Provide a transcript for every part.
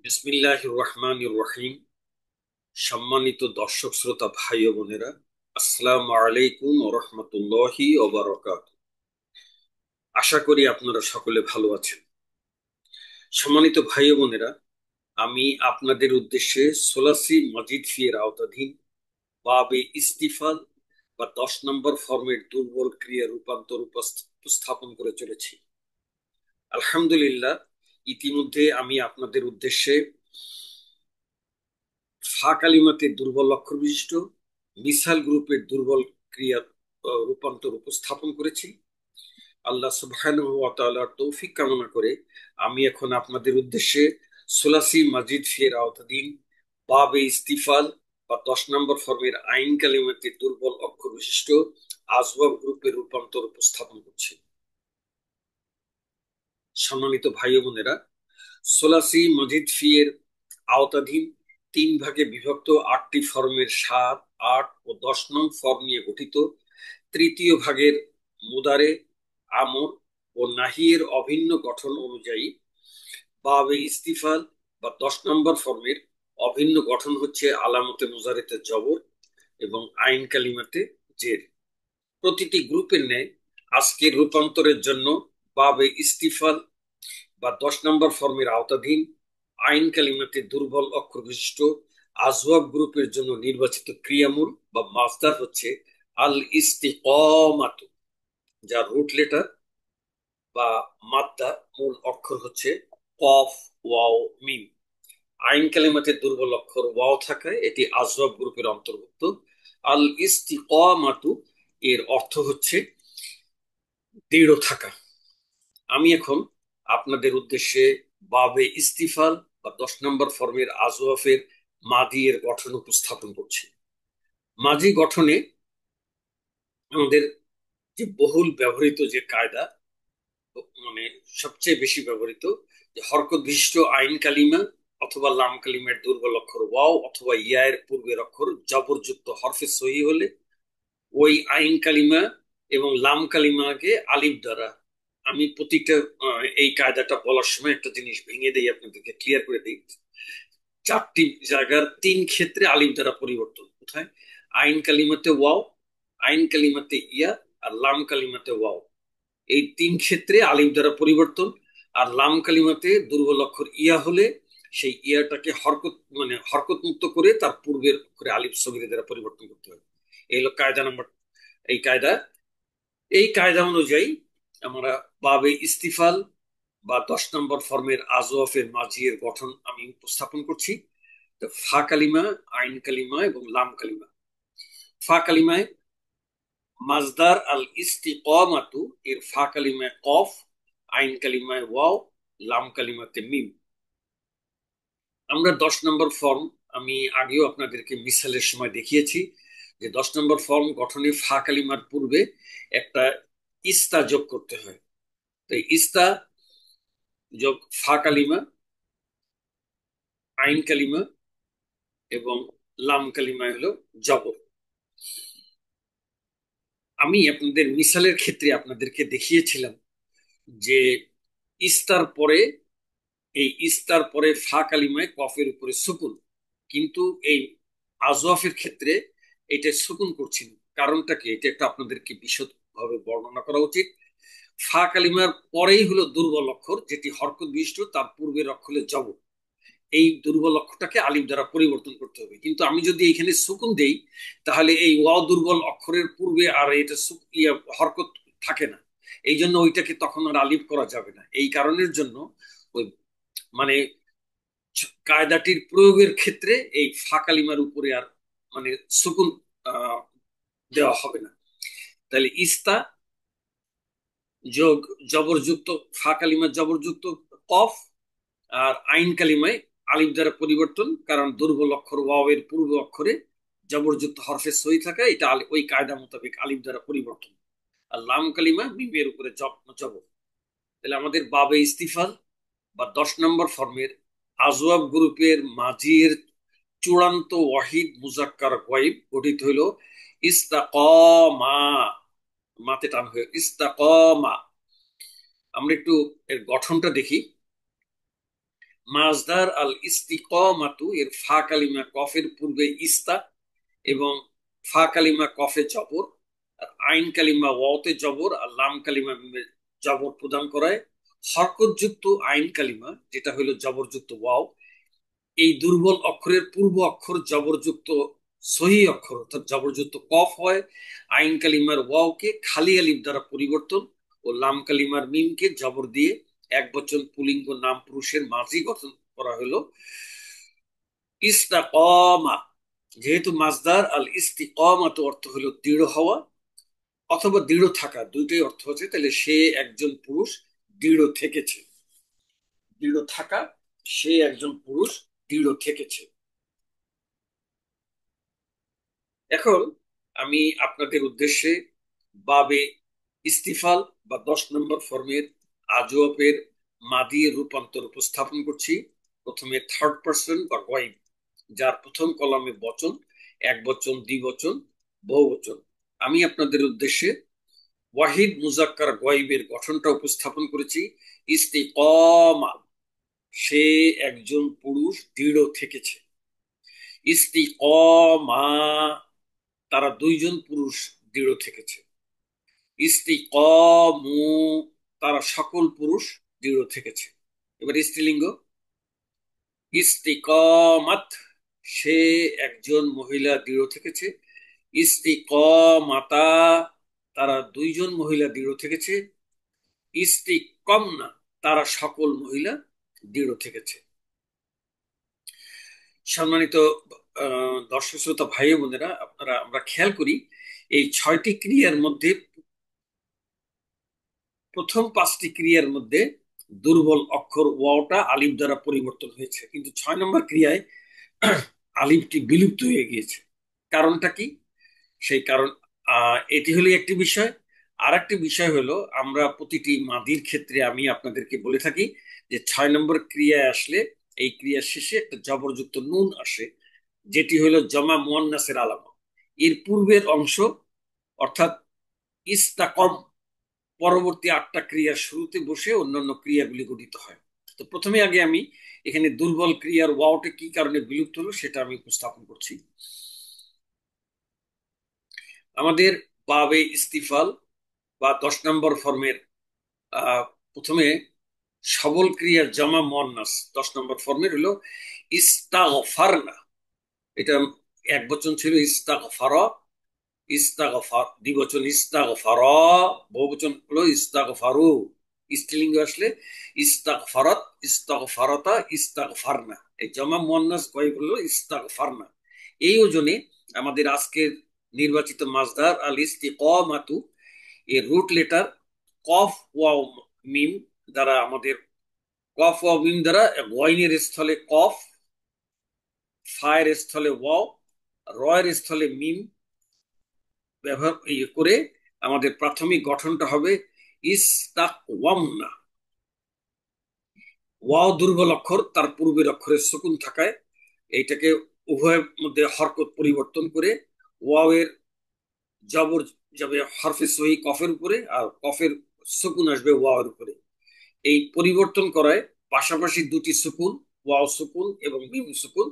বিসমিল্লাহির রহমানির রহিম। সম্মানিত দর্শক শ্রোতা ভাই ও বোনেরা, আসসালামু আলাইকুম ওয়া রাহমাতুল্লাহি ওয়া বারাকাতুহু। আশা করি আপনারা সকলে ভালো আছেন। সম্মানিত ভাই ও বোনেরা, আমি আপনাদের উদ্দেশ্যে সোলাসি মাজিদ ফি এর আওতাধীন বাবে ইস্তিফাল বা 10 নম্বর ফর্মের দুর্বল ক্রিয়া রূপান্তর উপস্থাপন করে চলেছি। আলহামদুলিল্লাহ, ইতিমধ্যে আমি আপনাদের উদ্দেশ্যে ফা কালিমাতে দুর্বল অক্ষর বিশিষ্ট মিসাল গ্রুপের দুর্বল ক্রিয়া রূপান্তর উপস্থাপন করেছি। আল্লাহ সুবহানাহু ওয়া তাআলার তৌফিক কামনা করে আমি এখন আপনাদের উদ্দেশ্যে সুলাসি মাজিদ ফি এর আওতাধীন বাবে ইস্তিফাল বা 10 নম্বর ফর্মের আইন কালিমাতে দুর্বল অক্ষর বিশিষ্ট আসবাব গ্রুপের রূপান্তর উপস্থাপন করছি। সম্মানিত ভাই ও বোনেরা, সোলাসি মজিদ ফি এর আওতাধীন 3 ভাগে বিভক্ত 8টি ফর্মের 7, 8 ও 10 নং ফর্ম নিয়ে গঠিত তৃতীয় ভাগের মুদারে, আমর ও নাহিয়ের অভিন্ন গঠন অনুযায়ী বাবে ইস্তিফাল বা 10 নম্বর ফর্মের অভিন্ন গঠন হচ্ছে আলামতে মুজারেতে জবর এবং আইন কালিমাতে জের। প্রতিটি গ্রুপের ন্যায় আজকের রূপান্তরের জন্য বাবে ইস্তিফাল বা 10 নম্বর ফর্মের আওতাধীন আইন কালিমাতে দুর্বল অক্ষর বিশিষ্ট আজওয়াব গ্রুপের জন্য নির্বাচিত ক্রিয়ামূল বা মাসদার হচ্ছে আল ইস্তিকামাতু, যার রুট লেটার বা মাদ্দা মূল অক্ষর হচ্ছে কফ, ওয়াও, মিম। আইন কালিমাতে দুর্বল অক্ষর ওয়াও থাকায় এটি আজওয়াব গ্রুপের অন্তর্ভুক্ত। আল ইস্তিকামাতু এর অর্থ হচ্ছে দৃঢ় থাকা। আমি এখন আপনাদের উদ্দেশ্যে বাবে ইস্তিফাল বা 10 নম্বর ফর্মের আজওয়াফের মাদি এর গঠন উপস্থাপন করছি। মাজি গঠনে আমাদের যে বহুল ব্যবহৃত যে কায়দা, মানে সবচেয়ে বেশি ব্যবহৃত, যে হরকত বিশিষ্ট আইন কালিমা অথবা লাম কালিমের দুর্বল অক্ষর ওয়াও অথবা ইয়া এর পূর্বের অক্ষর জবরযুক্ত হরফে সহি হলে ওই আইন কালিমা এবং লাম কালিমাকে আলিফ দ্বারা, আমি প্রতিটা এই কায়দাটা বলার সময় একটা জিনিস ভেঙে দেই, আপনাদেরকে ক্লিয়ার করে দিই। 4টি জায়গার 3 ক্ষেত্রে আলিফ দ্বারা পরিবর্তন কোথায়? আইন কালিমাতে ওয়াও, আইন কালিমাতে ইয়া আর লাম কালিমাতে ওয়াও। এই 3 ক্ষেত্রে আলিফ দ্বারা পরিবর্তন। আর লাম কালিমাতে দুর্বল অক্ষর ইয়া হলে সেই ইয়াটাকে হরকত, মানে হরকত মুক্ত করে তার পূর্বের অক্ষরে আলিফ সগির দ্বারা পরিবর্তন করতে হবে। এই হলো কায়দা নাম্বার। এই কায়দা এই কায়দা অনুযায়ী আমরা বাবে ইস্তিফাল বা 10 নম্বর ফর্মের আজওয়াফের মাঝিয়ের গঠন আমি উপস্থাপন করছি। তো ফা কালিমা, আইন কালিমা এবং লাম কালিমা। ফা কালিমায় মাজদার আল ইস্তিকামাতু এর ফা কালিমায় কফ, আইন কালিমায় ওয়াও, লাম কালিমাতে মিম। আমরা 10 নম্বর ফর্ম, আমি আগেও আপনাদেরকে মিসালের সময় দেখিয়েছি যে 10 নম্বর ফর্ম গঠনে ফা কালিমার পূর্বে একটা ইস্তা যোগ করতে হয়। তো ইস্তা যোগ ফা কালিমা, আইন কালিমা এবং লাম কালিমা হলো জবর। আমি আপনাদের মিসালের ক্ষেত্রে আপনাদেরকে দেখিয়েছিলাম যে ইস্তার পরে, এই ইস্তার পরে ফা কালিমায় কফের উপরে সুকুন, কিন্তু এই আজওয়াফের ক্ষেত্রে এটা সুকুন করছি না। কারণটা কি, এটা একটা আপনাদেরকে বিশদ ভাবে বর্ণনা করা উচিত। ফা কালিমার পরেই হলো দুর্বল অক্ষর, যেটি হরকত বিশিষ্ট, তার পূর্বের অক্ষর হলো জবর। এই দুর্বল অক্ষরটাকে আলিফ দ্বারা পরিবর্তন করতে হবে, কিন্তু আমি যদি এখানে সুকুন দেই তাহলে এই ওয়াও দুর্বল অক্ষরের পূর্বে আর এটা হরকত থাকে না। এই জন্য ওইটাকে তখন আর আলিফ করা যাবে না। এই কারণের জন্য ওই, মানে কায়দাটির প্রয়োগের ক্ষেত্রে এই ফা কালিমার উপরে আর, মানে সুকুন আহ, দেওয়া হবে না। তাহলে ইস্তা যোগ জবরযুক্ত ফা কালিমা জবরযুক্ত কফ, আর আইন কালিমায় আলিফ দ্বারা পরিবর্তন, কারণ দুর্বল অক্ষর ওয়াও এর পূর্ব অক্ষরে জবরযুক্ত হরফে সই থাকে, এটা ওই কায়দা মোতাবেক আলিফ দ্বারা পরিবর্তন। আর লাম কালিমা মিমের উপরে জবর। তাহলে আমাদের বাবে ইস্তিফাল বা 10 নম্বর ফর্মের আজওয়াব গ্রুপের মাঝির চূড়ান্ত ওয়াহিদ মুজাক্কার গায়ব গঠিত হইল ইস্তাকামা, মাতে টান হয়ে ইস্তাকামা। আমরা একটু এর গঠনটা দেখি। মাজদার আল ইস্তিকামাতু এর ফা কালিমা কফের পূর্বে ইস্তা এবং ফা কালিমা কফে জবর, আর আইন কালিমা ওয়াওতে জবর, আর লাম কালিমা মিমে জবর প্রদান করায় হরকতযুক্ত আইন কালিমা, যেটা হলো জবরযুক্ত ওয়াও, এই দুর্বল অক্ষরের পূর্ব অক্ষর জবরযুক্ত সহি অক্ষর অর্থাৎ জবরযুক্ত কফ হয়। আইন কালিমার ওয়াওকে খালি আলিফ দ্বারা পরিবর্তন ও লাম কালিমার মিমকে জবর দিয়ে এক বচন পুলিঙ্গ নাম পুরুষের মাঝি গঠন করা হলো ইস্তাকামা। যেহেতু মাজদার আল ইস্তিকামাত অর্থ হলো দৃঢ় হওয়া অথবা দৃঢ় থাকা, দুইটাই অর্থ হচ্ছে, তাহলে সে একজন পুরুষ দৃঢ় থেকেছে। দৃঢ় থাকা, সে একজন পুরুষ দৃঢ় থেকেছে। এখন আমি আপনাদের উদ্দেশ্যে বাবে ইস্তিফাল বা 10 নম্বর ফর্মের আজওয়াবের মাদির রূপান্তর উপস্থাপন করছি। প্রথমে থার্ড পার্সন বা গয়েব, যার প্রথম কলামে বচন, এক বচন, দ্বিবচন, বহুবচন। আমি আপনাদের উদ্দেশ্যে ওয়াহিদ মুজাক্কার গয়েবের গঠনটা উপস্থাপন করেছি। ইস্তিকামা, সে একজন পুরুষ দৃঢ় থেকেছে। ইস্তিকামা, তারা দুইজন পুরুষ দৃঢ় থেকেছে। ইস্তিকামু, তারা সকল পুরুষ দৃঢ় থেকেছে। এবার স্ত্রীলিঙ্গ, ইস্তিকামাত, সে একজন মহিলা দৃঢ় থেকেছে। ইস্তিকামাতা, তারা দুইজন মহিলা দৃঢ় থেকেছে। ইস্তিকামনা, তারা সকল মহিলা দৃঢ় থেকেছে। সম্মানিত দর্শক শ্রোতা ভাই বোনেরা, আমরা খেয়াল করি এই 6টি ক্রিয়ার মধ্যে প্রথম 5টি ক্রিয়ার মধ্যে দুর্বল অক্ষর ওয়াওটা আলিফ দ্বারা পরিবর্তন হয়েছে, কিন্তু 6 নম্বর ক্রিয়ায় আলিফটি বিলুপ্ত হয়ে গিয়েছে। কারণটা কি? সেই কারণ এটি হলো একটি বিষয়। আর একটি বিষয় হলো, আমরা প্রতিটি মাদির ক্ষেত্রে আমি আপনাদেরকে বলে থাকি যে 6 নম্বর ক্রিয়ায় আসলে এই ক্রিয়ার শেষে একটা জবরযুক্ত নুন আসে, যেটি হলো জমা মুয়ান্নাসের আলামত। এর পূর্বের অংশ অর্থাৎ ইস্তাকম পরবর্তী 8টা ক্রিয়ার শুরুতে বসে অন্যান্য ক্রিয়াগুলি গঠিত হয়। তো প্রথমে আগে আমি এখানে দুর্বল ক্রিয়ার ওয়াওটা কি কারণে বিলুপ্ত হলো সেটা আমি উপস্থাপন করছি। আমাদের বাবে ইস্তিফাল বা 10 নম্বর ফর্মের প্রথমে সবল ক্রিয়ার জামা মুয়ান্নাস 10 নম্বর ফর্মের হলো ইস্তাগফারনা। এটা এক বচন ছিল ইস্তাগফারা, ইস্তাগফার দ্বিবচন ইস্তাগফারা, বহুবচন হলো ইস্তাগফারু। স্ত্রীলিঙ্গ আসলে ইস্তাগফারাত, ইস্তাগফারাতা, ইস্তাগফারনা। এই জামা মুয়ান্নাস গয়েব হলো ইস্তাগফারনা। এই ওজনে আমাদের আজকের নির্বাচিত মাজদার আল ইস্তিকামাতু এর রুট লেটার কফ ওয়াও মিম দ্বারা আমাদের কফ ওয়াও মিম দ্বারা গয়নের স্থলে কফ, ফায়ের স্থলে ওয়াও, রয়ের স্থলে মিম ব্যবহার করে আমাদের প্রাথমিক গঠনটা হবে ইস্তাকওয়ামনা। ওয়াও দুর্বল অক্ষর, তার পূর্বের অক্ষরের সুকুন থাকায় এইটাকে উভয়ের মধ্যে হরকত পরিবর্তন করে ওয়াও এর জবর যাবে হরফে সহি কফের উপরে, আর কফের সুকুন আসবে ওয়াও এর উপরে। এই পরিবর্তন করায় পাশাপাশি দুটি সুকুন, ওয়াও সুকুন এবং মিম সুকুন,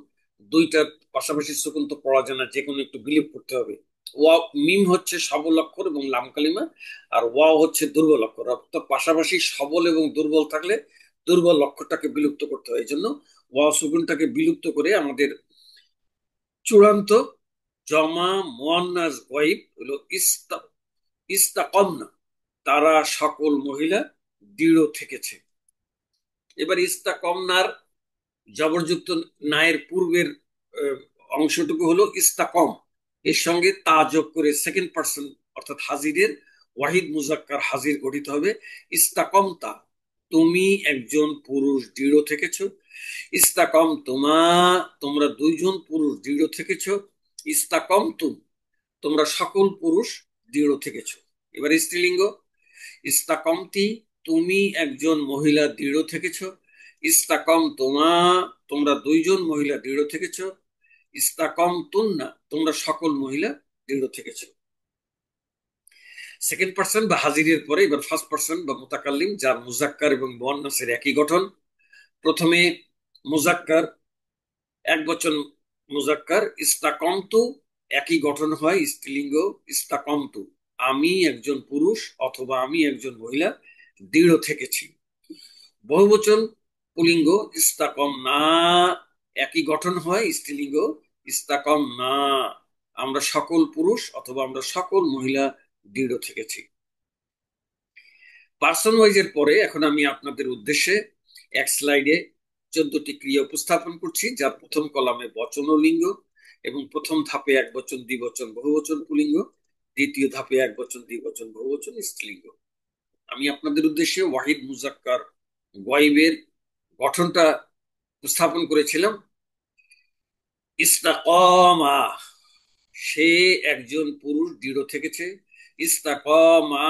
দুইটা পাশাপাশি সুকুন তো পড়া যায় না, যে কোনো একটু বিলীপ করতে হবে। ওয়াও মিম হচ্ছে সবল অক্ষর এবং লাম কালিমা, আর ওয়াও হচ্ছে দুর্বল অক্ষর। অর্থাৎ পাশাপাশি সবল এবং দুর্বল থাকলে দুর্বল অক্ষরটাকে বিলুপ্ত করতে হয়। এই জন্য ওয়াও সুকুনটাকে বিলুপ্ত করে আমাদের চূড়ান্ত জমা মুয়ান্নাস গয়েব হলো ইস্তাকামনা, তারা সকল মহিলা দৃঢ় থেকেছে। এবার ইস্তাকমনার জবরযুক্ত নায়ের পূর্বের অংশটুকু হলো ইস্তাকম, এর সঙ্গে তা যোগ করে সেকেন্ড পার্সন অর্থাৎ হাজিরের ওয়াহিদ মুজাক্কার হাজির গঠিত হবে ইস্তাকমতা, তুমি একজন পুরুষ দৃঢ় থেকেছো। ইস্তাকম তোমা, তোমরা দুইজন পুরুষ দৃঢ় থেকেছো। ইস্তাকম তুম, তোমরা সকল পুরুষ দৃঢ় থেকেছো। এবার স্ত্রীলিঙ্গ, ইস্তাকমতি, তুমি একজন মহিলা দৃঢ় থেকেছো। ইস্তাকম তোমা, তোমরা দুইজন মহিলা দৃঢ় থেকেছো। ইস্তাকম তুন্না, তোমরা সকল মহিলা দৃঢ় থেকেছো। সেকেন্ড পার্সন বা হাজিরের পরে এবার ফার্স্ট পার্সন বা মুতাকাল্লিম, যার মুজাক্কার এবং মুয়ান্নাসের একই গঠন। প্রথমে মুজাক্কার, এক বচন মুজাক্কার ইস্তাকমতু, একই গঠন হয় স্ত্রীলিঙ্গ ইস্তাকমতু, আমি একজন পুরুষ অথবা আমি একজন মহিলা দৃঢ় থেকেছি। বহুবচন পুলিঙ্গ ইস্তাকম না, একই গঠন হয় স্ত্রীলিঙ্গ ইস্তাকম না, আমরা সকল পুরুষ অথবা আমরা সকল মহিলা দৃঢ় থেকেছি। পার্সন ওয়াইজের পরে এখন আমি আপনাদের উদ্দেশ্যে এক স্লাইডে 14টি ক্রিয়া উপস্থাপন করছি, যার প্রথম কলামে বচন ও লিঙ্গ, এবং প্রথম ধাপে এক বচন দ্বিবচন বহুবচন পুলিঙ্গ, দ্বিতীয় ধাপে এক বচন দ্বিবচন বহুবচন স্ত্রীলিঙ্গ। আমি আপনাদের উদ্দেশ্যে ওয়াহিদ মুজাক্কার গয়েবের গঠনটা উপস্থাপন করেছিলাম। ইস্তাকামা, সে একজন পুরুষ দৃঢ় থেকেছে। ইস্তাকামা,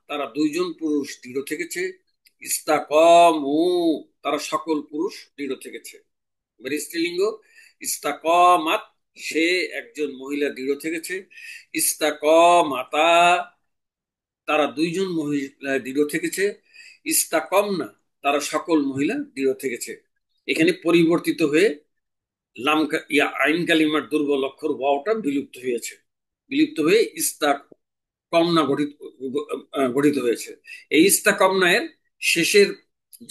তারা দুইজন পুরুষ দৃঢ় থেকেছে। ইস্তাকামু, তারা সকল পুরুষ দৃঢ় থেকেছে। এবার স্ত্রীলিঙ্গ ইস্তাকামাত, সে একজন মহিলা দৃঢ় থেকেছে। ইস্তাকামাতা, তারা দুইজন মহিলা দৃঢ় থেকেছে। ইস্তাকামনা, তারা সকল মহিলা দৃঢ় থেকেছে। এখানে পরিবর্তিত হয়ে লাম আইন কালিমার দুর্বল অক্ষর ওয়াওটা বিলুপ্ত হয়েছে, বিলুপ্ত হয়ে ইস্তাক কমনা গঠিত হয়েছে। এই ইস্তাকমনা এর শেষের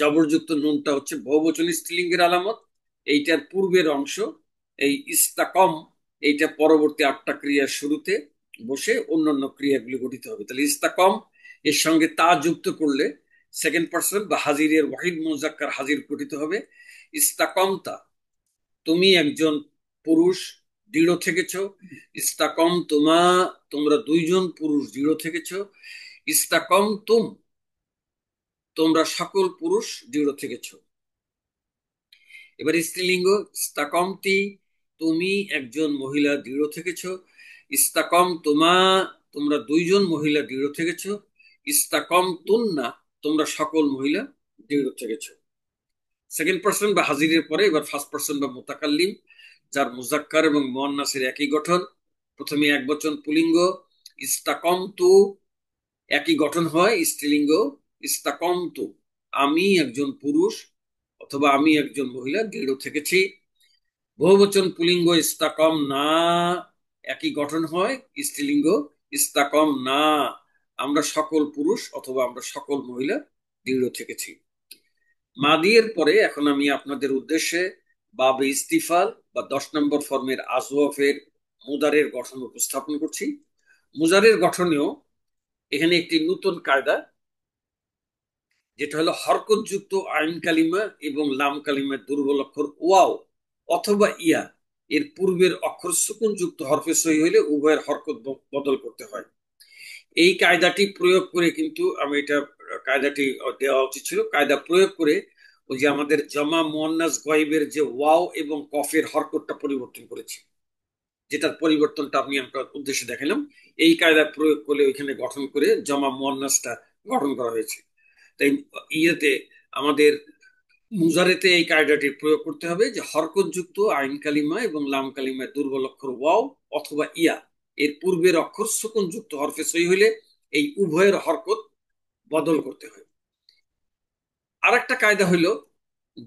জবরযুক্ত নুনটা হচ্ছে বহুবচন স্ত্রীলিঙ্গের আলামত। এইটার পূর্বের অংশ এই ইস্তাকম, এইটা পরবর্তী 8টা ক্রিয়ার শুরুতে বসে অন্যান্য ক্রিয়াগুলি গঠিত হবে। তাহলে ইস্তাকম এর সঙ্গে তা যুক্ত করলে সেকেন্ড পার্সন বা হাজিরের ওয়াহিদ মুজাক্কার হাজির গঠিত হবে ইস্তাকমতা, তুমি একজন পুরুষ দৃঢ় থেকেছ। ইস্তাকম তোমা, তোমরা দুইজন পুরুষ দৃঢ় থেকেছ। ইস্তাকম তুম, তোমরা সকল পুরুষ দৃঢ় থেকেছ। এবার স্ত্রীলিঙ্গ ইস্তাকমতি, তুমি একজন মহিলা দৃঢ় থেকেছ। ইস্তাকম তোমা, তোমরা দুইজন মহিলা দৃঢ় থেকেছ। ইস্তাকম তুন্না, তোমরা সকল মহিলা দৃঢ় থেকেছ। সেকেন্ড পার্সন বা হাজিরের পরে এবার ফার্স্ট পার্সন বা মুতাকাল্লিম, যার মুজাক্কার এবং মুয়ান্নাসের একই গঠন। প্রথমে এক বচন পুলিঙ্গ ইস্তাকমতু, একই গঠন হয় স্ত্রীলিঙ্গ ইস্তাকমতু, আমি একজন পুরুষ অথবা আমি একজন মহিলা দৃঢ় থেকেছি। বহুবচন পুলিঙ্গ ইস্তাকম না, একই গঠন হয় স্ত্রীলিঙ্গ ইস্তাকম না, আমরা সকল পুরুষ অথবা আমরা সকল মহিলা দৃঢ় থেকেছি। মাদিয়ের পরে এখন আমি আপনাদের উদ্দেশ্যে বাবে ইস্তিফাল বা 10 নম্বর ফর্মের আজওয়াফের মুদারের গঠন উপস্থাপন করছি। মুজারের গঠনেও এখানে একটি নতুন কায়দা, যেটা হলো হরকতযুক্ত আইন কালিমা এবং লাম কালিমার দুর্বল অক্ষর ওয়াও অথবা ইয়া এর পূর্বের অক্ষর সুকুন যুক্ত হরফে সহি হইলে উভয়ের হরকত বদল করতে হয়। এই কায়দাটি প্রয়োগ করে কিন্তু আমি এটা কায়দাটি দেওয়া উচিত ছিল, কায়দা প্রয়োগ করে ওই যে আমাদের জমা মুয়ান্নাস গয়েবের যে ওয়াও এবং কফের হরকতটা পরিবর্তন করেছি, যেটার পরিবর্তনটা আমি আপনার উদ্দেশ্যে দেখালাম, এই কায়দা প্রয়োগ করে ওইখানে গঠন করে জমা মুয়ান্নাসটা গঠন করা হয়েছে। তাই ইয়েতে আমাদের মুজারেতে এই কায়দাটি প্রয়োগ করতে হবে যে হরকতযুক্ত আইন কালিমা এবং লাম কালিমায় দুর্বল অক্ষর ওয়াও অথবা ইয়া এর পূর্বের অক্ষর সুকুন যুক্ত হরফে সই হইলে এই উভয়ের হরকত বদল করতে হয়। আর একটা কায়দা হইল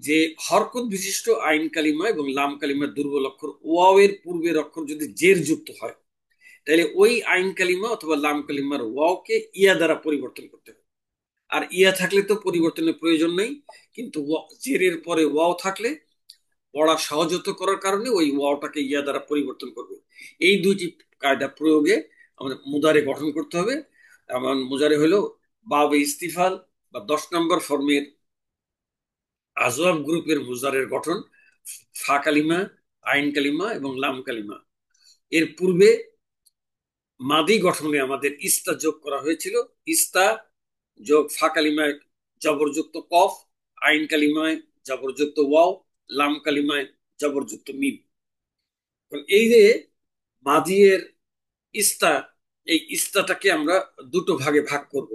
যে হরকত বিশিষ্ট আইন কালিমা এবং লাম কালিমার দুর্বল অক্ষর ওয়াও এর পূর্বের অক্ষর যদি জের যুক্ত হয়, তাহলে ওই আইন কালিমা অথবা লাম কালিমার ওয়াওকে ইয়া দ্বারা পরিবর্তন করতে হবে। আর ইয়া থাকলে তো পরিবর্তনের প্রয়োজন নেই, কিন্তু জেরের পরে ওয়াও থাকলে পড়া সহজত করার কারণে ওই ওয়াওটাকে ইয়া দ্বারা পরিবর্তন করবে। এই দুইটি কায়দা প্রয়োগে আমাদের মুদারে গঠন করতে হবে। এমন মুজারে হলো বাবে ইস্তিফাল বা 10 নম্বর ফর্মের আজওয়াব গ্রুপের মুজারের গঠন ফা কালিমা, আইন কালিমা এবং লাম কালিমা। এর পূর্বে মাদি গঠনে আমাদের ইস্তা যোগ করা হয়েছিল। ইস্তা যোগ ফা কালিমায় জবরযুক্ত কফ, আইন কালিমায় জবরযুক্ত ওয়াও, লাম কালিমায় জবরযুক্ত মিম। এই যে মাদিয়ের ইস্তা, এই ইস্তাটাকে আমরা দুটো ভাগে ভাগ করব।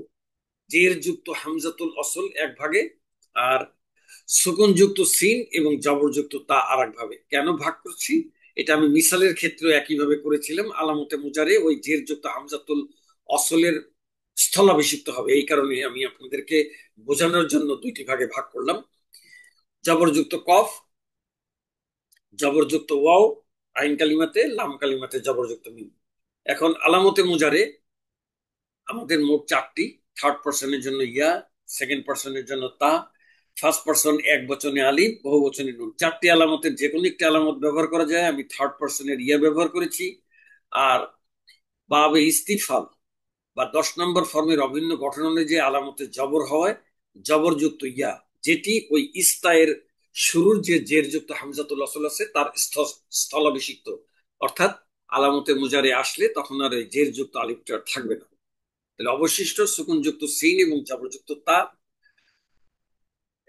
জের যুক্ত হামজাতুল অসল এক ভাগে, আর সুকুন যুক্ত সিন এবং জবরযুক্ত তা আর এক ভাবে। কেন ভাগ করছি এটা আমি মিসালের ক্ষেত্রে একইভাবে করেছিলাম। আলামতে মুজারে ওই জের যুক্ত হামজাতুল অসলের স্থলাভিষিক্ত হবে, এই কারণে আমি আপনাদেরকে বোঝানোর জন্য দুইটি ভাগে ভাগ করলাম। জবরযুক্ত কফ জবরযুক্ত ওয়াও, আইন কালিমাতে, লাম কালিমাতে জবরযুক্ত মিম। এখন আলামতে মুজারে আমাদের মোট চারটি। থার্ড পার্সনের জন্য ইয়া, সেকেন্ড পার্সনের জন্য তা, ফার্স্ট পার্সন এক বচনে আলিফ, বহু বচনে নুন। চারটি আলামতের যে কোনো একটি আলামত ব্যবহার করা যায়। আমি থার্ড পার্সনের ইয়া ব্যবহার করেছি। আর বাবে ইস্তিফাল বা 10 নম্বর ফর্মের অভিন্ন গঠন অনুযায়ী আলামতে জবর হওয়ায় জবরযুক্ত ইয়া, যেটি ওই ইস্তায়ের শুরুর যে জের যুক্ত হামজাতুল ওয়াসল আছে তার স্থলাভিষিক্ত। অর্থাৎ আলামতে মুজারে আসলে তখন আর ওই জের যুক্ত আলিফটা থাকবে না। তাহলে অবশিষ্ট সুকুনযুক্ত সিন এবং জবরযুক্ত তা।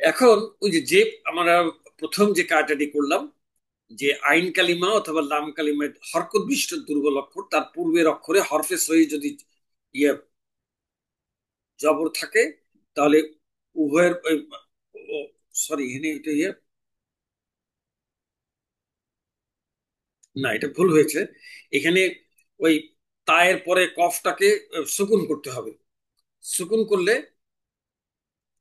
এখন ওই যে আমরা প্রথম যে কাজটি করলাম, যে আইন কালিমা অথবা লাম কালিমায় হরকত বিশিষ্ট দুর্বল অক্ষর, তার পূর্বের অক্ষরে হরফে সহি যদি ইয়ে জবর থাকে, তাহলে উভয়ের সরি এখানে এটা ইয়ে, না এটা ভুল হয়েছে। এখানে ওই তায়ের পরে কফটাকে সুকুন করতে হবে। সুকুন করলে,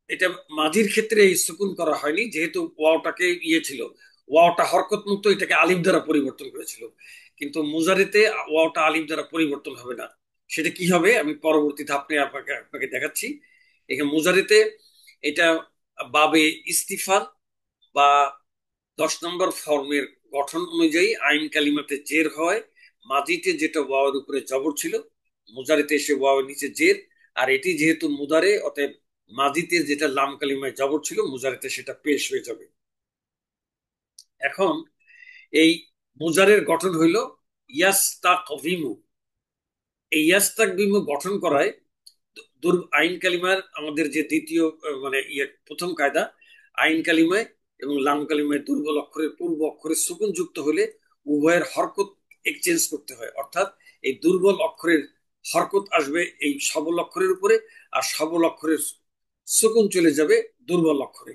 এটা মাঝির ক্ষেত্রে এই সুকুন করা হয়নি, যেহেতু ওয়াওটাকে ইয়ে ছিল, ওয়াওটা হরকত মুক্ত, এটাকে আলিফ দ্বারা পরিবর্তন করেছিল। কিন্তু মুজারিতে ওয়াওটা আলিফ দ্বারা পরিবর্তন হবে না। সেটা কি হবে আমি পরবর্তী ধাপে আপনাকে আপনাকে দেখাচ্ছি। এখানে মুজারিতে এটা বাবে ইস্তিফাল বা 10 নম্বর ফর্মের গঠন অনুযায়ী আইন কালিমাতে জের হয়। মাজিতে যেটা ওয়াওয়ের উপরে জবর ছিল, মুজারিতে এসে ওয়াওয়ের নিচে জের। আর এটি যেহেতু মুদারে, অতএব মাজিতে যেটা লাম কালিমায় জবর ছিল, মুজারিতে সেটা পেশ হয়ে যাবে। এখন এই মুজারের গঠন হইল ইয়াস্তাকভিমু। এই ইয়াস্তাকভিমু গঠন করায় আইন কালিমার আমাদের যে দ্বিতীয় মানে ইয়ে প্রথম কায়দা, আইন কালিমায় এবং লাম কালিমায় দুর্বল অক্ষরের পূর্ব অক্ষরে সুকুন যুক্ত হলে উভয়ের হরকত এক্সচেঞ্জ করতে হয়। অর্থাৎ এই দুর্বল অক্ষরের হরকত আসবে এই সবল অক্ষরের উপরে, আর সবল অক্ষরের সুকুন চলে যাবে দুর্বল অক্ষরে।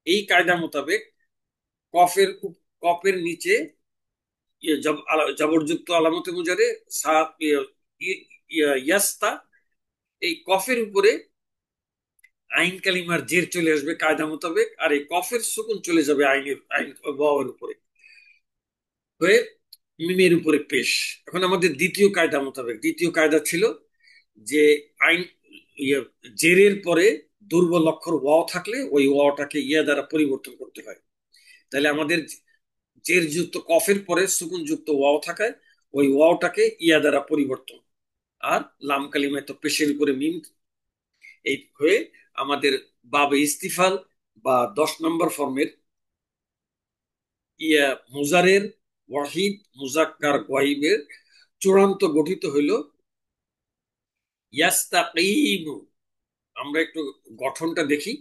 এই কায়দা মোতাবেক কফের কফের নিচে জবরযুক্ত আলামতে মুজারে ইয়াস্তা, এই কফের উপরে আইন কালিমার জের চলে আসবে কায়দা মোতাবেক, আর এই কফের সুকুন চলে যাবে আইনের আইন ওয়াওয়ের উপরে হয়ে মিমের উপরে পেশ। এখন আমাদের দ্বিতীয় কায়দা মোতাবেক, দ্বিতীয় কায়দা ছিল যে আইন ইয়ে জেরের পরে দুর্বল অক্ষর ওয়াও থাকলে ওই ওয়াওটাকে ইয়া দ্বারা পরিবর্তন করতে হয়। তাহলে আমাদের জের যুক্ত কফের পরে সুকুন যুক্ত ওয়াও থাকায় ওই ওয়াওটাকে ইয়া দ্বারা পরিবর্তন। আর লাম কালিমায় তো পেশের উপরে মিম, এই হয়ে আমাদের বাবে ইস্তিফাল বা 10 নম্বর ফর্মের ইয়া মুজারের ওয়াহিদ মুজাক্কার গায়বের চূড়ান্ত গঠিত হইল ইয়াস্তাকিমু। আমরা একটু গঠনটা দেখি।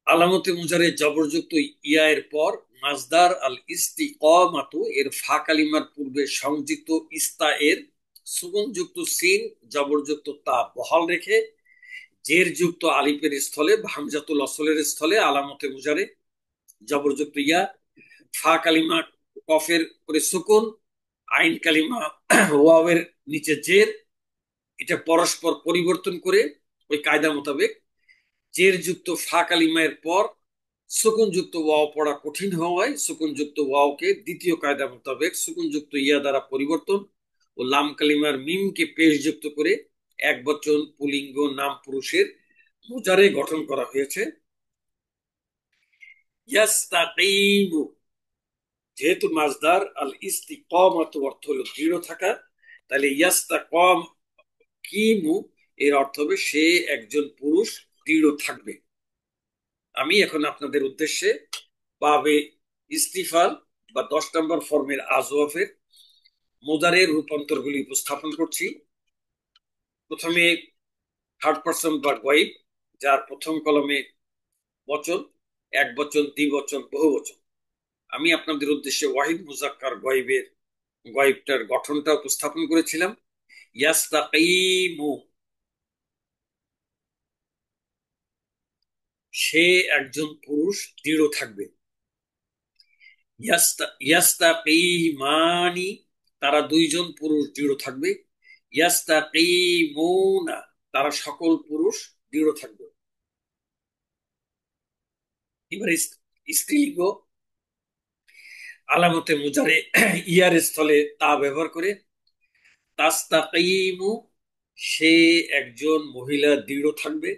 আলামতে মুজারে জবরযুক্ত ইয়া এর পর মাজদার আল ইস্তিকামাতু এর ফা কালিমার পূর্বে সংযুক্ত ইস্তা এর সুকুনযুক্ত সিন জবরযুক্ত তা বহাল রেখে জের যুক্ত আলিফের স্থলে হামজাতুল আসলের স্থলে আলামতে মুজারে জবরযুক্ত ইয়া, ফা কালিমা কফের করে সুকুন, আইন কালিমা ওয়াওয়ের নিচে জের, এটা পরস্পর পরিবর্তন করে ওই কায়দা মোতাবেক জের যুক্ত ফা কালিমার পর সুকুন যুক্ত ওয়াও পড়া কঠিন হওয়ায় সুকুন যুক্ত ওয়াওকে দ্বিতীয় কায়দা মোতাবেক সুকুন যুক্ত ইয়া দ্বারা পরিবর্তন ও লাম কালিমার মিমকে পেশ যুক্ত করে এক বচন পুলিঙ্গ নাম পুরুষের মুজারে গঠন করা হয়েছে ইয়াস্তাকিমু। যেহেতু মাজদার আল ইস্তিকামাত অর্থ হলো দৃঢ় থাকা, তাহলে ইয়াস্তাকাম কিমু এর অর্থ হবে সে একজন পুরুষ দৃঢ় থাকবে। আমি এখন আপনাদের উদ্দেশ্যে বাবে ইস্তিফাল বা 10 নম্বর ফর্মের আজওয়াফের মুদারের রূপান্তরগুলি উপস্থাপন করছি। প্রথমে থার্ড পার্সন বা গায়ব, যার প্রথম কলমে বচন, এক বচন, দ্বিবচন, বহু বচন। আমি আপনাদের উদ্দেশ্যে ওয়াহিদ মুজাক্কার গায়বটার গঠনটা উপস্থাপন করেছিলাম। ইয়াস্তাকিমু, সে একজন পুরুষ দৃঢ় থাকবে। ইয়াস্তাকিমানি, তারা দুইজন পুরুষ দৃঢ় থাকবে। ইয়াস্তাকিমুনা, তারা সকল পুরুষ দৃঢ় থাকবে। এবার স্ত্রীলিঙ্গ আলামতে মুজারে ইয়ার স্থলে তা ব্যবহার করে। তাস্তাকিমু, সে একজন মহিলা দৃঢ় থাকবে।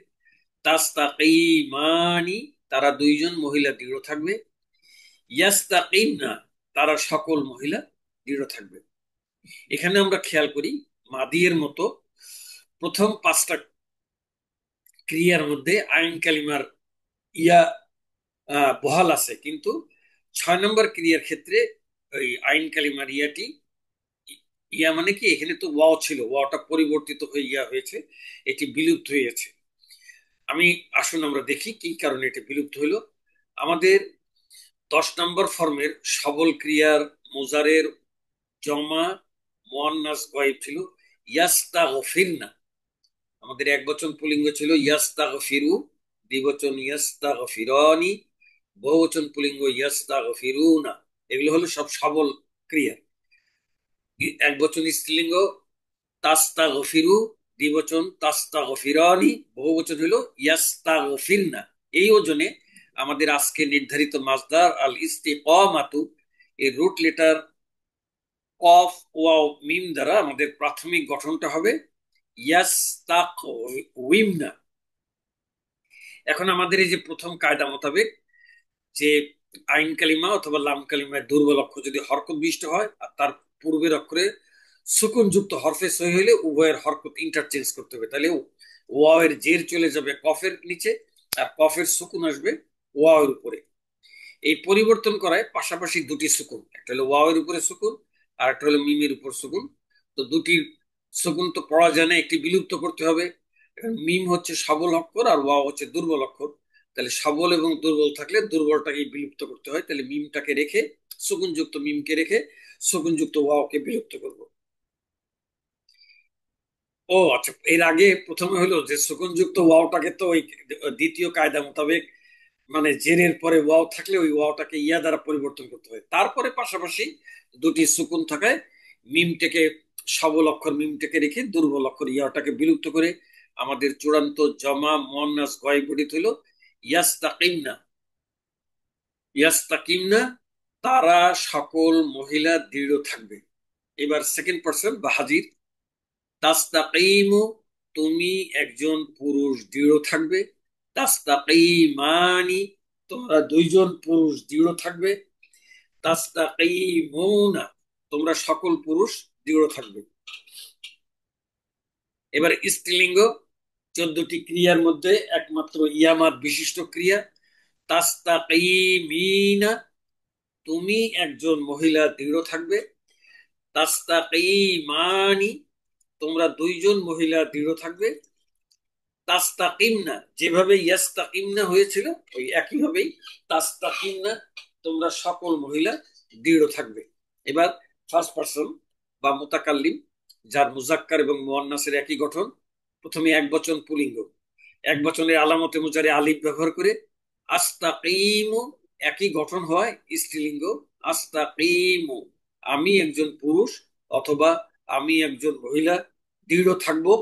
তাস্তাকিমানি, তারা দুইজন মহিলা দৃঢ় থাকবে। ইয়াস্তাকিমনা, তারা সকল মহিলা দৃঢ় থাকবে। এখানে আমরা খেয়াল করি মাদিয়ের মতো প্রথম পাঁচটা ক্রিয়ার মধ্যে আইন কালিমার ইয়া বহাল আছে, কিন্তু 6 নম্বর ক্রিয়ার ক্ষেত্রে ওই আইন কালিমার ইয়াটি, ইয়া মানে কি, এখানে তো ওয়াও ছিল, ওয়াওটা পরিবর্তিত হয়ে ইয়া হয়েছে, এটি বিলুপ্ত হয়েছে। আমি আসুন আমরা দেখি কি কারণে এটা বিলুপ্ত হলো। আমাদের 10 নম্বর ফর্মের সবল ক্রিয়ার মুজারের জমা মুয়ান্নাস গায়ব ছিল ইয়াস্তাগফিরনা। আমাদের এক বচন পুলিঙ্গ ছিল ইয়াস্তাগফিরু, দ্বিবচন ইয়াস্তাগফিরানি, বহুবচন পুলিঙ্গ ইয়াস্তাগফিরুনা। এগুলো হলো সব সবল ক্রিয়া। এক বচন স্ত্রীলিঙ্গ তাস্তাগফিরু, দ্বিবচন তাস্তাগফিরানি, বহুবচন হলো ইয়াস্তাগফিরনা। এই ওজনে আমাদের আজকে নির্ধারিত মাসদার আল ইস্তিকামাতু এর রুট লেটার কফ ওয়াও মিম দ্বারা আমাদের প্রাথমিক গঠনটা হবে ইয়াস্তাকউইমনা। এখন আমাদের এই যে প্রথম কায়দা মোতাবেক যে আইন কালিমা অথবা লাম কালিমায় দুর্বল অক্ষর যদি হরকত বিশিষ্ট হয় আর তার পূর্বের অক্ষরে সুকুন যুক্ত হরফে সই হলে উভয়ের হরকত ইন্টারচেঞ্জ করতে হবে। তাহলে ওয়াও এর জের চলে যাবে কফের নিচে, আর কফের সুকুন আসবে ওয়াও এর উপরে। এই পরিবর্তন করায় পাশাপাশি দুটি সুকুন, একটা হলো ওয়াও এর উপরে সুকুন আর একটা হলো মিমের উপর সুকুন। তো দুটি সুকুন তো পড়া যায় না, একটি বিলুপ্ত করতে হবে। মিম হচ্ছে সবল অক্ষর আর ওয়াও হচ্ছে দুর্বল অক্ষর। তাহলে সবল এবং দুর্বল থাকলে দুর্বলটাকে বিলুপ্ত করতে হয়, তাহলে মিমটাকে রেখে, সুকুনযুক্ত মিমকে রেখে সুকুনযুক্ত ওয়াওকে বিলুপ্ত করব। ও আচ্ছা, এর আগে প্রথমে হলো যে সুকুনযুক্ত ওয়াওটাকে তো ওই দ্বিতীয় কায়দা মোতাবেক মানে জেরের পরে ওয়াও থাকলে ওই ওয়াওটাকে ইয়া দ্বারা পরিবর্তন করতে হয়, তারপরে পাশাপাশি দুটি সুকুন থাকায় মিমটাকে, সবল অক্ষর মিমটাকে রেখে দুর্বল অক্ষর ইয়াটাকে বিলুপ্ত করে আমাদের চূড়ান্ত জমা মুয়ান্নাস গয়েব গঠিত হলো ইয়াস্তাকিমনা। ইয়াস্তাকিমনা, তারা সকল মহিলা দৃঢ় থাকবে। এবার সেকেন্ড পার্সন বা হাজির। তাস্তাকিমু, তুমি একজন পুরুষ দৃঢ় থাকবে। তাস্তাকিমানি, তোমরা দুইজন পুরুষ দৃঢ় থাকবে। তাস্তাকিমুনা, তোমরা সকল পুরুষ দৃঢ় থাকবে। এবার স্ত্রীলিঙ্গ 14টি ক্রিয়ার মধ্যে একমাত্র ইয়ামাত বিশিষ্ট ক্রিয়া তাস্তাকিমিনা, তুমি একজন মহিলা দৃঢ় থাকবে। তাস্তাকিমানি, তোমরা দুইজন মহিলা দৃঢ় থাকবে। তাস্তাকিমনা, যেভাবে ইয়াস্তাকিমনা হয়েছিল ওই একইভাবেই তাস্তাকিমনা, তোমরা সকল মহিলা দৃঢ় থাকবে। এবার ফার্স্ট পারসন বা মুতাকাল্লিম, যার মুজাক্কার এবং মুয়ান্নাসের একই গঠন। প্রথমে এক বচন পুলিঙ্গ, এক বচনের আলামতে মুজারে আলিফ ব্যবহার করে আস্তাকিমু, একই গঠন হয় স্ত্রীলিঙ্গ আস্তাকিমু, আমি একজন পুরুষ অথবা আমি একজন মহিলা দৃঢ় থাকবো।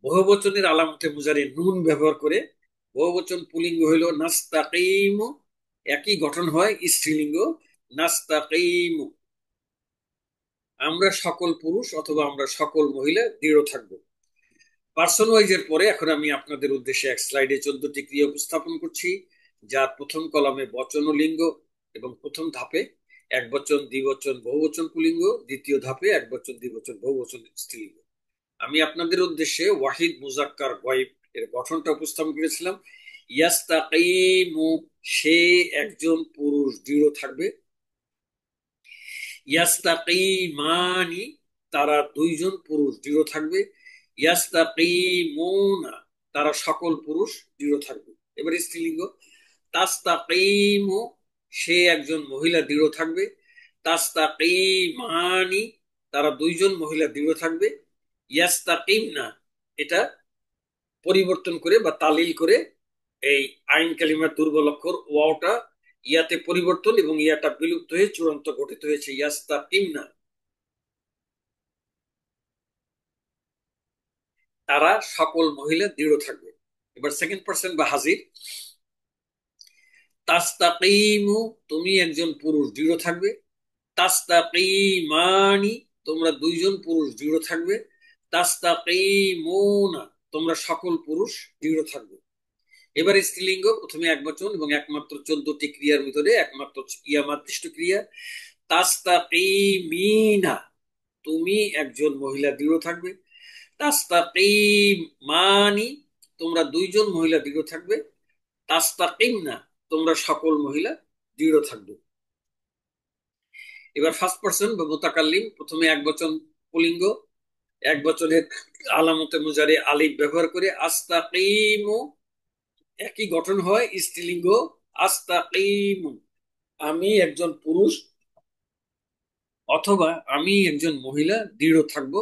বহুবচনের আলামতে মুজারে নুন ব্যবহার করে বহুবচন পুলিঙ্গ হইল নাস্তাকিমু, একই গঠন হয় স্ত্রীলিঙ্গ নাস্তাকিমু, আমরা সকল পুরুষ অথবা আমরা সকল মহিলা দৃঢ় থাকবো। পার্সন ওয়াইজের পরে এখন আমি আপনাদের উদ্দেশ্যে এক স্লাইডে 14টি ক্রিয়া উপস্থাপন করছি, যার প্রথম কলামে বচন ও লিঙ্গ এবং প্রথম ধাপে এক বচন দ্বিবচন বহুবচন পুলিঙ্গ, দ্বিতীয় ধাপে এক বচন দ্বিবচন বহুবচন স্ত্রীলিঙ্গ। আমি আপনাদের উদ্দেশ্যে ওয়াহিদ মুজাক্কার গয়েব এর গঠনটা উপস্থাপন করেছিলাম। ইয়াস্তাকিমু, সে একজন পুরুষ দৃঢ় থাকবে। ইয়াস্তাকিমানি, তারা দুইজন পুরুষ দৃঢ় থাকবে। ইয়াস্তাকিমুনা, তারা সকল পুরুষ দৃঢ় থাকবে। এবার স্ত্রীলিঙ্গ তাস্তাকিমু, সে একজন মহিলা দৃঢ় থাকবে। তাস্তাকিমানি, তারা দুইজন মহিলা দৃঢ় থাকবে। ইয়াস্তাকিমনা, এটা পরিবর্তন করে বা তালিল করে এই আইন কালিমার দুর্বল অক্ষর ওয়াওটা ইয়াতে পরিবর্তন এবং ইয়াটা বিলুপ্ত হয়ে চূড়ান্ত গঠিত হয়েছে ইয়াস্তাকিমনা, তারা সকল মহিলা দৃঢ় থাকবে। এবার সেকেন্ড পার্সন বা হাজির। তাস্তাকিমু, তুমি একজন পুরুষ দৃঢ় থাকবে। তাস্তাকিমানি, তোমরা দুইজন পুরুষ দৃঢ় থাকবে। তাস্তাকিমুনা, তোমরা সকল পুরুষ দৃঢ় থাকবে। এবার স্ত্রীলিঙ্গ, প্রথমে এক বচন এবং একমাত্র 14টি ক্রিয়ার ভিতরে একমাত্র ইয়ামাতৃষ্ট ক্রিয়া। তাস্তাকিমিনা, তুমি একজন মহিলা দৃঢ় থাকবে। তাস্তাকিমানি, তোমরা দুইজন মহিলা দৃঢ় থাকবে। তাস্তাকিমনা, তোমরা সকল মহিলা দৃঢ় থাকবে। এবার ফার্স্ট পার্সন বা মুতাকাল্লিম, প্রথমে এক বচন পুলিঙ্গ, এক বচনের আলামতে মুজারে আলিফ ব্যবহার করে আস্তাকিমু, একই গঠন হয় স্ত্রীলিঙ্গ। আস্তাকিমু, আমি একজন পুরুষ অথবা আমি একজন মহিলা দৃঢ় থাকব।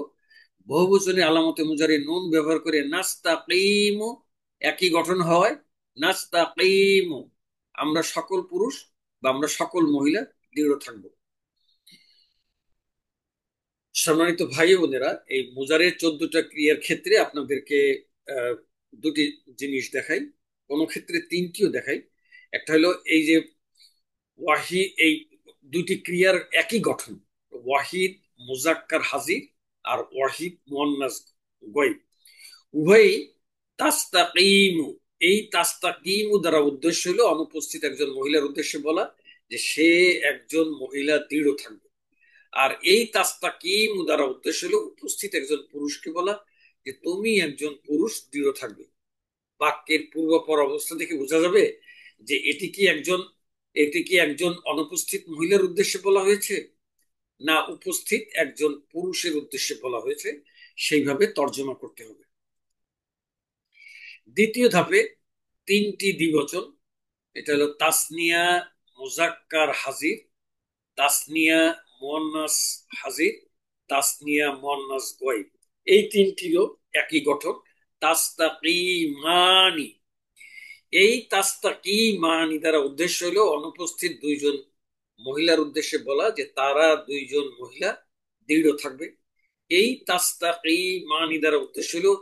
বহুবচনে আলামতে মুজারে নুন ব্যবহার করে নাস্তাকিমু, একই গঠন হয় নাস্তাকিমু, আমরা সকল পুরুষ বা আমরা সকল মহিলা দৃঢ় থাকব। সম্মানিত ভাই বোনেরা, এই মুজারের 14টা ক্রিয়ার ক্ষেত্রে আপনাদেরকে আহ, দুটি জিনিস দেখাই, কোন ক্ষেত্রে তিনটিও দেখাই। একটা হলো এই যে ওয়াহি, এই দুটি ক্রিয়ার একই গঠন, ওয়াহিদ মুজাক্কার হাজির আর ওয়াহিদ মুয়ান্নাস গয়ব, উভয়ই তাস্তাকিমু। এই তাস্তাকিমু দ্বারা উদ্দেশ্য হলো অনুপস্থিত একজন মহিলার উদ্দেশ্যে বলা যে সে একজন মহিলা দৃঢ় থাকবে। আর এই তাস্তাকিমু দ্বারা উদ্দেশ্য হলো উপস্থিত একজন পুরুষকে বলা যে তুমি একজন পুরুষ দৃঢ় থাকবে। বাক্যের পূর্বপর অবস্থা থেকে বোঝা যাবে যে এটি কি একজন অনুপস্থিত মহিলার উদ্দেশ্যে বলা হয়েছে না উপস্থিত একজন পুরুষের উদ্দেশ্যে বলা হয়েছে, সেইভাবে তর্জমা করতে হবে। দ্বিতীয় ধাপে তিনটি দ্বিবচন, এটা হলো তাসনিয়া মুজাক্কার হাজির, তাসনিয়া মুয়ান্নাস হাজির, তাসনিয়া মুয়ান্নাস গয়ব, এই তিনটিরও একই গঠন তাস্তাকিমানি। এই তাস্তাকিমানি দ্বারা উদ্দেশ্য হলো অনুপস্থিত দুইজন মহিলার উদ্দেশ্যে বলা যে তারা দুইজন মহিলা দৃঢ় থাকবে। এই তাস্তাকিমানি দ্বারা উদ্দেশ্য হলো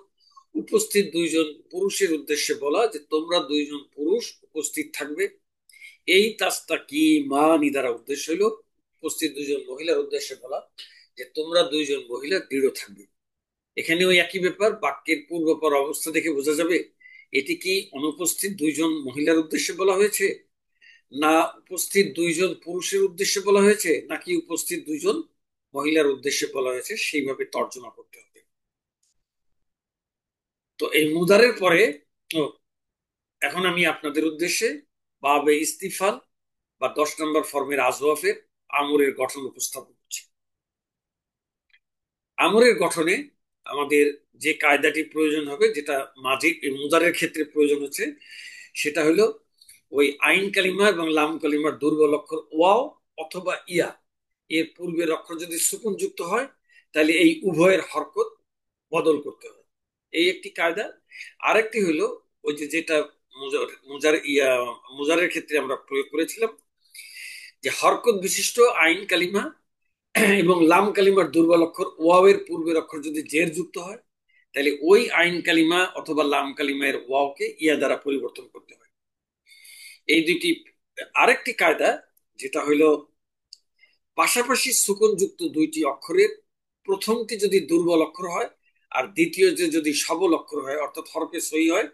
উপস্থিত দুইজন পুরুষের উদ্দেশ্যে বলা যে তোমরা দুইজন পুরুষ উপস্থিত থাকবে। এই তাস্তাকিমানি দ্বারা উদ্দেশ্য হলো উপস্থিত দুইজন মহিলার উদ্দেশ্যে বলা যে তোমরা দুইজন মহিলা দৃঢ় থাকবে। এখানে ওই একই ব্যাপার, বাক্যের পূর্বপর অবস্থা দেখে বোঝা যাবে এটি কি অনুপস্থিত দুইজন মহিলার উদ্দেশ্যে বলা হয়েছে না উপস্থিত দুইজন পুরুষের উদ্দেশ্যে বলা হয়েছে নাকি উপস্থিত দুইজন মহিলার উদ্দেশ্যে বলা হয়েছে, সেইভাবে তর্জমা করতে হবে। তো এই মুদারের পরে ও, এখন আমি আপনাদের উদ্দেশ্যে বাবে ইস্তিফাল বা 10 নম্বর ফর্মের আজওয়াফের আমরের গঠন উপস্থাপন করছি। আমরের গঠনে আমাদের যে কায়দাটি প্রয়োজন হবে, যেটা মাঝি মুদারের ক্ষেত্রে প্রয়োজন হচ্ছে, সেটা হলো ওই আইন কালিমা এবং লাম কালিমার দুর্বল অক্ষর ওয়াও অথবা ইয়া এর পূর্বের অক্ষর যদি সুকুন যুক্ত হয় তাহলে এই উভয়ের হরকত বদল করতে হয়, এই একটি কায়দা। আরেকটি হলো ওই যে যেটা মুজারের ক্ষেত্রে আমরা প্রয়োগ করেছিলাম, যে হরকত বিশিষ্ট আইন কালিমা এবং লাম কালিমার দুর্বল অক্ষর ওয়াও এর পূর্বের অক্ষর যদি জের যুক্ত হয় তাহলে ওই আইন কালিমা অথবা লাম কালিমার ওয়াওকে ইয়া দ্বারা পরিবর্তন করতে হয়। এই দুইটি। আরেকটি কায়দা যেটা হইলো পাশাপাশি সুকুন যুক্ত দুইটি অক্ষরের প্রথমটি যদি দুর্বল অক্ষর হয় আর দ্বিতীয় যে যদি সবল অক্ষর হয় অর্থাৎ হরফে সই হয়,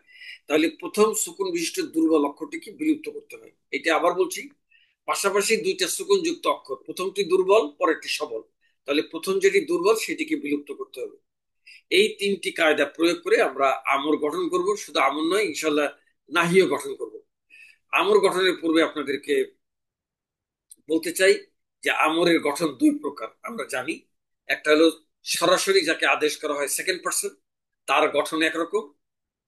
তাহলে প্রথম সুকুন বিশিষ্ট দুর্বল অক্ষরটিকে বিলুপ্ত করতে হয়। এটা আবার বলছি, পাশাপাশি দুইটা সুকুন যুক্ত অক্ষর, প্রথমটি দুর্বল পরেরটি সবল, তাহলে প্রথম যেটি দুর্বল সেটিকে বিলুপ্ত করতে হবে। এই তিনটি কায়দা প্রয়োগ করে আমরা আমর গঠন করব। শুধু আমর নয়, ইনশাল্লাহ নাহিও গঠন করব। আমর গঠনের পূর্বে আপনাদেরকে বলতে চাই যে আমরের গঠন দুই প্রকার আমরা জানি। একটা হলো সরাসরি যাকে আদেশ করা হয় সেকেন্ড পার্সন, তার গঠন একরকম।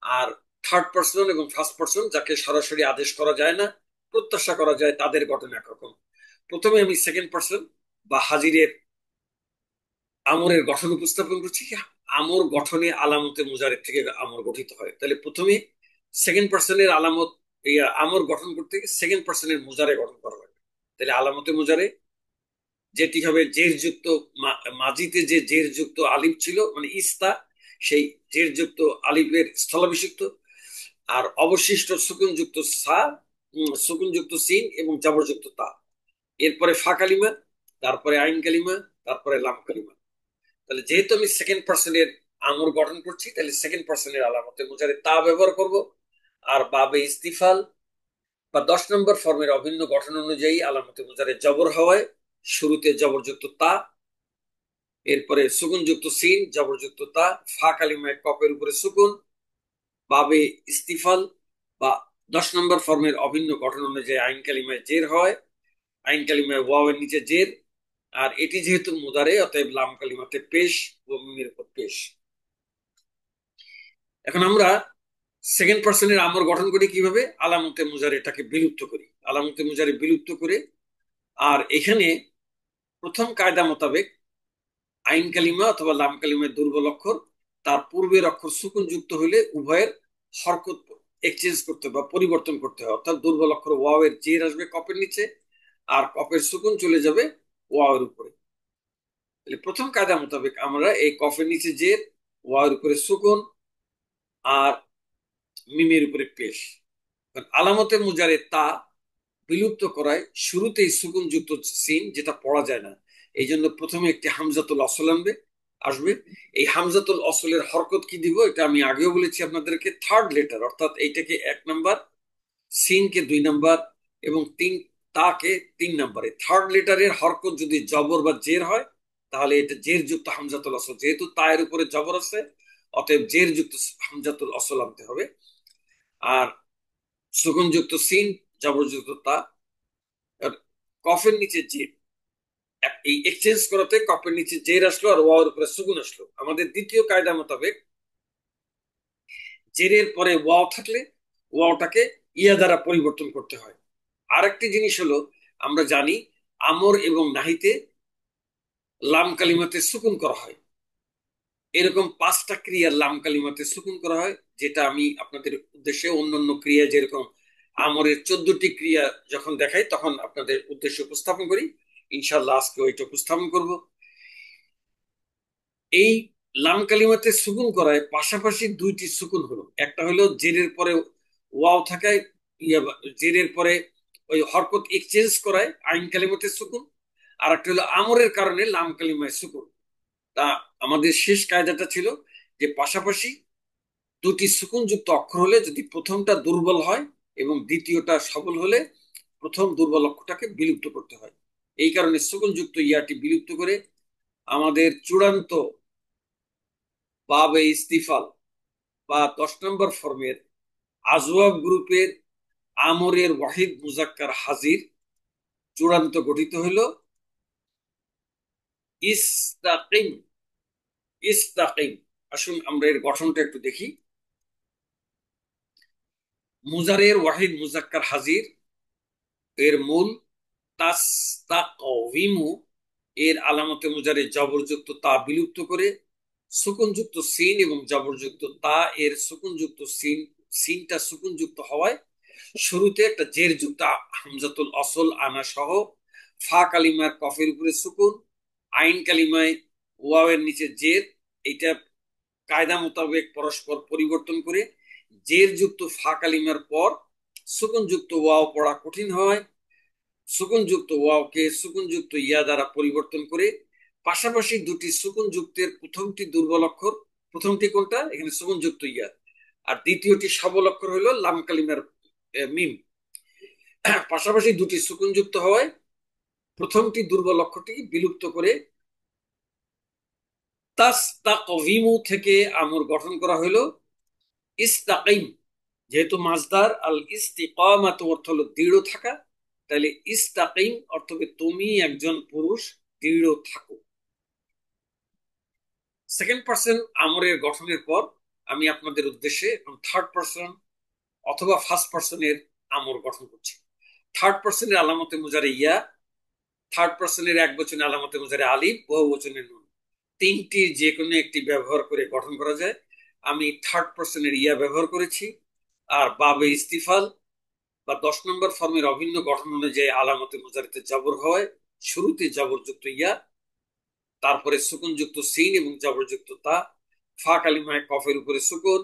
আর থার্ড পার্সন এবং ফার্স্ট পার্সন যাকে সরাসরি আদেশ করা যায় না, প্রত্যাশা করা যায়, তাদের গঠন একরকম। প্রথমে আমি সেকেন্ড পার্সন বা হাজিরের আমরের গঠন উপস্থাপন করছি। আমর গঠনে আলামতে মুজারের থেকে আমর গঠিত হয়, তাহলে প্রথমে সেকেন্ড পার্সনের আলামত আমর গঠন করতে সেকেন্ড পার্সনের মুজারে গঠন করা হয়। তাহলে আলামতে মুজারে যেটি হবে জের যুক্ত, মাজিতে যে জের যুক্ত আলিফ ছিল মানে ইস্তা, সেই জের যুক্ত আলিফের স্থলাভিষিক্ত আর অবশিষ্ট সুকুনযুক্ত সা, সুকুনযুক্ত সিন এবং জবরযুক্ত তা। এরপরে ফা কালিমা, তারপরে আইন কালিমা, তারপরে লাম কালিমা। তাহলে যেহেতু আমি সেকেন্ড পার্সনের আমর গঠন করছি, তাহলে সেকেন্ড পার্সনের আলামতে মুজারে তা ব্যবহার করব। আর বাবে ইস্তিফাল বা 10 নম্বর ফর্মের অভিন্ন গঠন অনুযায়ী আলামতে মুজারে জবর হওয়ায় শুরুতে জবরযুক্ত তা, এরপরে সুকুনযুক্ত সিন, জবরযুক্ত তা, ফা কালিমায় কপের উপরে সুকুন, বাবে ইস্তিফাল বা 10 নম্বর ফর্মের অভিন্ন গঠন অনুযায়ী আইন কালিমায় জের হয়, আইন কালিমায় ওয়াও এর নিচে জের। আর এটি যেহেতু মুদারে, অতএব লাম কালিমাতে পেশ ও মিমের উপর পেশ। এখন আমরা সেকেন্ড পার্সনের আমর গঠন করি কিভাবে? আলামতে মুজারেটাকে বিলুপ্ত করি, আলামতে মুজারে বিলুপ্ত করে। আর এখানে প্রথম কায়দা মোতাবেক আইন কালিমা অথবা লাম কালিমায় দুর্বল অক্ষর, তার পূর্বের অক্ষর সুকুন যুক্ত হইলে উভয়ের হরকত এক্সচেঞ্জ করতে বা পরিবর্তন করতে হয়। অর্থাৎ দুর্বল অক্ষর ওয়াও এর জের আসবে কপের নিচে, আর কপের সুকুন চলে যাবে ওয়াও এর উপরে। তাহলে প্রথম কায়দা মোতাবেক আমরা এই কফের নিচে জের, ওয়াও এর উপরে সুকুন, আর মিমের উপরে পেশ। আলামতে মুজারে তা বিলুপ্ত করায় শুরুতেই সুকুন যুক্ত সিন, যেটা পড়া যায় না, এই জন্য প্রথমে একটি হামজাতুল অসল আসবে। এই হামজাতুল অসলের হরকত কি দিব, এটা আমি আগেও বলেছি আপনাদেরকে, থার্ড লেটার, অর্থাৎ এইটাকে 1 নম্বর, সিনকে 2 নম্বর এবং তাকে 3 নম্বরে। থার্ড লেটারের হরকত যদি জবর বা জের হয়, তাহলে এটা জের যুক্ত হামজাতুল অসল। যেহেতু তায়ের উপরে জবর আছে, অতএব জের যুক্ত হামজাতুল অসল আনতে হবে। আর সুকুন যুক্ত সিন, জবরযুক্ত তা, কফের নিচে জের, এই এক্সচেঞ্জ করাতে কপের নিচে জের আসলো আর ওয়ার উপরে সুকুন আসলো। আমাদের দ্বিতীয় কায়দা মোতাবেক জেরের পরে ওয়াও থাকলে ওয়াওটাকে ইয়া দ্বারা পরিবর্তন করতে হয়। আরেকটি জিনিস হলো, আমরা জানি আমর এবং নাহিতে লাম কালিমাতে সুকুন করা হয়। এরকম 5টা ক্রিয়ার লাম কালিমাতে সুকুন করা হয়, যেটা আমি আপনাদের উদ্দেশ্যে অন্যান্য ক্রিয়া, যেরকম আমরের 14টি ক্রিয়া যখন দেখাই তখন আপনাদের উদ্দেশ্যে উপস্থাপন করি। ইনশাল্লাহ আজকে ওইটা উপস্থাপন করব। এই লাম কালিমাতে সুকুন করায় পাশাপাশি 2টি সুকুন হলো, একটা হলো জেরের পরে ওয়াও থাকায়, জেরের পরে ওই হরকত এক্সচেঞ্জ করায় আইন কালিমাতে সুকুন, আর একটা হলো আমরের কারণে লাম কালিমায় সুকুন। তা আমাদের শেষ কায়দাটা ছিল যে পাশাপাশি 2টি সুকুন যুক্ত অক্ষর হলে যদি প্রথমটা দুর্বল হয় এবং দ্বিতীয়টা সবল হলে প্রথম দুর্বল অক্ষরটাকে বিলুপ্ত করতে হয়। এই কারণে সুকুন যুক্ত ইয়াটি বিলুপ্ত করে আমাদের চূড়ান্ত বাবে ইস্তিফাল বা 10 নম্বর ফর্মের আজওয়াব গ্রুপের আমরের ওয়াহিদ মুজাক্কার হাজির চূড়ান্ত গঠিত হইল ইস্তাকিম। ইস্তাকিম, আসুন আমরা এর গঠনটা একটু দেখি। মুজারের ওয়াহিদ মুজাক্কার হাজির এর মূল তাস্তাকওয়িমু এর আলামতে মুজারে জবরযুক্ত তা বিলুপ্ত করে সুকুনযুক্ত সিন এবং জবরযুক্ত তা এর সুকুনযুক্ত সিন, সিনটা সুকুনযুক্ত হওয়ায় শুরুতে একটা জের যুক্ত হামজাতুল অসল আনা সহ ফা কালিমার কফের উপরে সুকুন, আইন কালিমায় ওয়াও এর নিচে জের, এইটা কায়দা মোতাবেক পরস্পর পরিবর্তন করে জের যুক্ত ফা কালিমার পর সুকুন যুক্ত ওয়াও পড়া কঠিন হয়। সুকুন যুক্ত ওয়াওকে সুকুন যুক্ত ইয়া দ্বারা পরিবর্তন করে পাশাপাশি 2টি সুকুন যুক্তের প্রথমটি দুর্বল অক্ষর, প্রথমটি কোনটা, এখানে সুকুন যুক্ত ইয়া, আর দ্বিতীয়টি সবল অক্ষর হলো লাম কালিমার মিম। পাশাপাশি 2টি সুকুন যুক্ত হওয়ায় প্রথমটি দুর্বল অক্ষরটি বিলুপ্ত করে তাস্তাকভিমু থেকে আমর গঠন করা হলো ইস্তাকিম। যেহেতু মাজদার আল ইস্তিকামাত অর্থ হলো দৃঢ় থাকা, তাহলে ইস্তাকিম অর্থ হবে তুমি একজন পুরুষ, দৃঢ় থাকো। সেকেন্ড পার্সন আমরের গঠনের পর আমি আপনাদের উদ্দেশ্যে এখন থার্ড পার্সন অথবা ফার্স্ট পার্সনের আমর গঠন করছি। থার্ড পার্সনের আলামতে মুজারে ইয়া, থার্ড পার্সনের এক বচনে আলামতে মুজারে আলিফ, বহু বচনে নুন, তিনটির যে কোনো একটি ব্যবহার করে গঠন করা যায়। আমি থার্ড পার্সনের ইয়া ব্যবহার করেছি। আর বাবে ইস্তিফাল বা 10 নম্বর ফর্মের অভিন্ন গঠন অনুযায়ী আলামতে মুজারিতে জবর হয়, শুরুতে জবরযুক্ত ইয়া, তারপরে সুকুন যুক্ত সিন এবং জবরযুক্ত তা, ফা কালিমায় কফের উপরে সুকুন,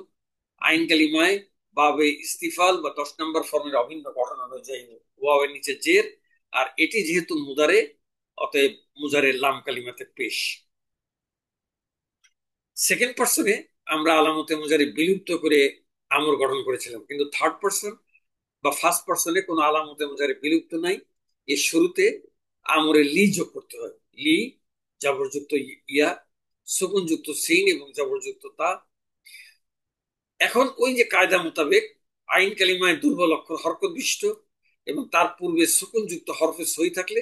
আইন কালিমায় বাবে ইস্তিফাল বা 10 নম্বর ফর্মের অভিন্ন গঠন অনুযায়ী ওয়াও এর নিচে জের, আর এটি যেহেতু মুদারে, অতএব মুজারের লাম কালিমাতে পেশ। সেকেন্ড পার্সনে আমরা আলামতে মুজারে বিলুপ্ত করে আমর গঠন করেছিলাম, কিন্তু থার্ড পার্সন বা ফার্স্ট পার্সনে কোনো আলামতে মুজারে বিলুপ্ত নাই। এর শুরুতে আমরে লি যোগ করতে হয়। লি, জবরযুক্ত ইয়া, সুকুনযুক্ত সিন এবং জবরযুক্ত তা। এখন ওই যে কায়দা মোতাবেক আইন কালিমায় দুর্বল অক্ষর হরকত বিশিষ্ট এবং তার পূর্বে সুকুনযুক্ত হরফে সই থাকলে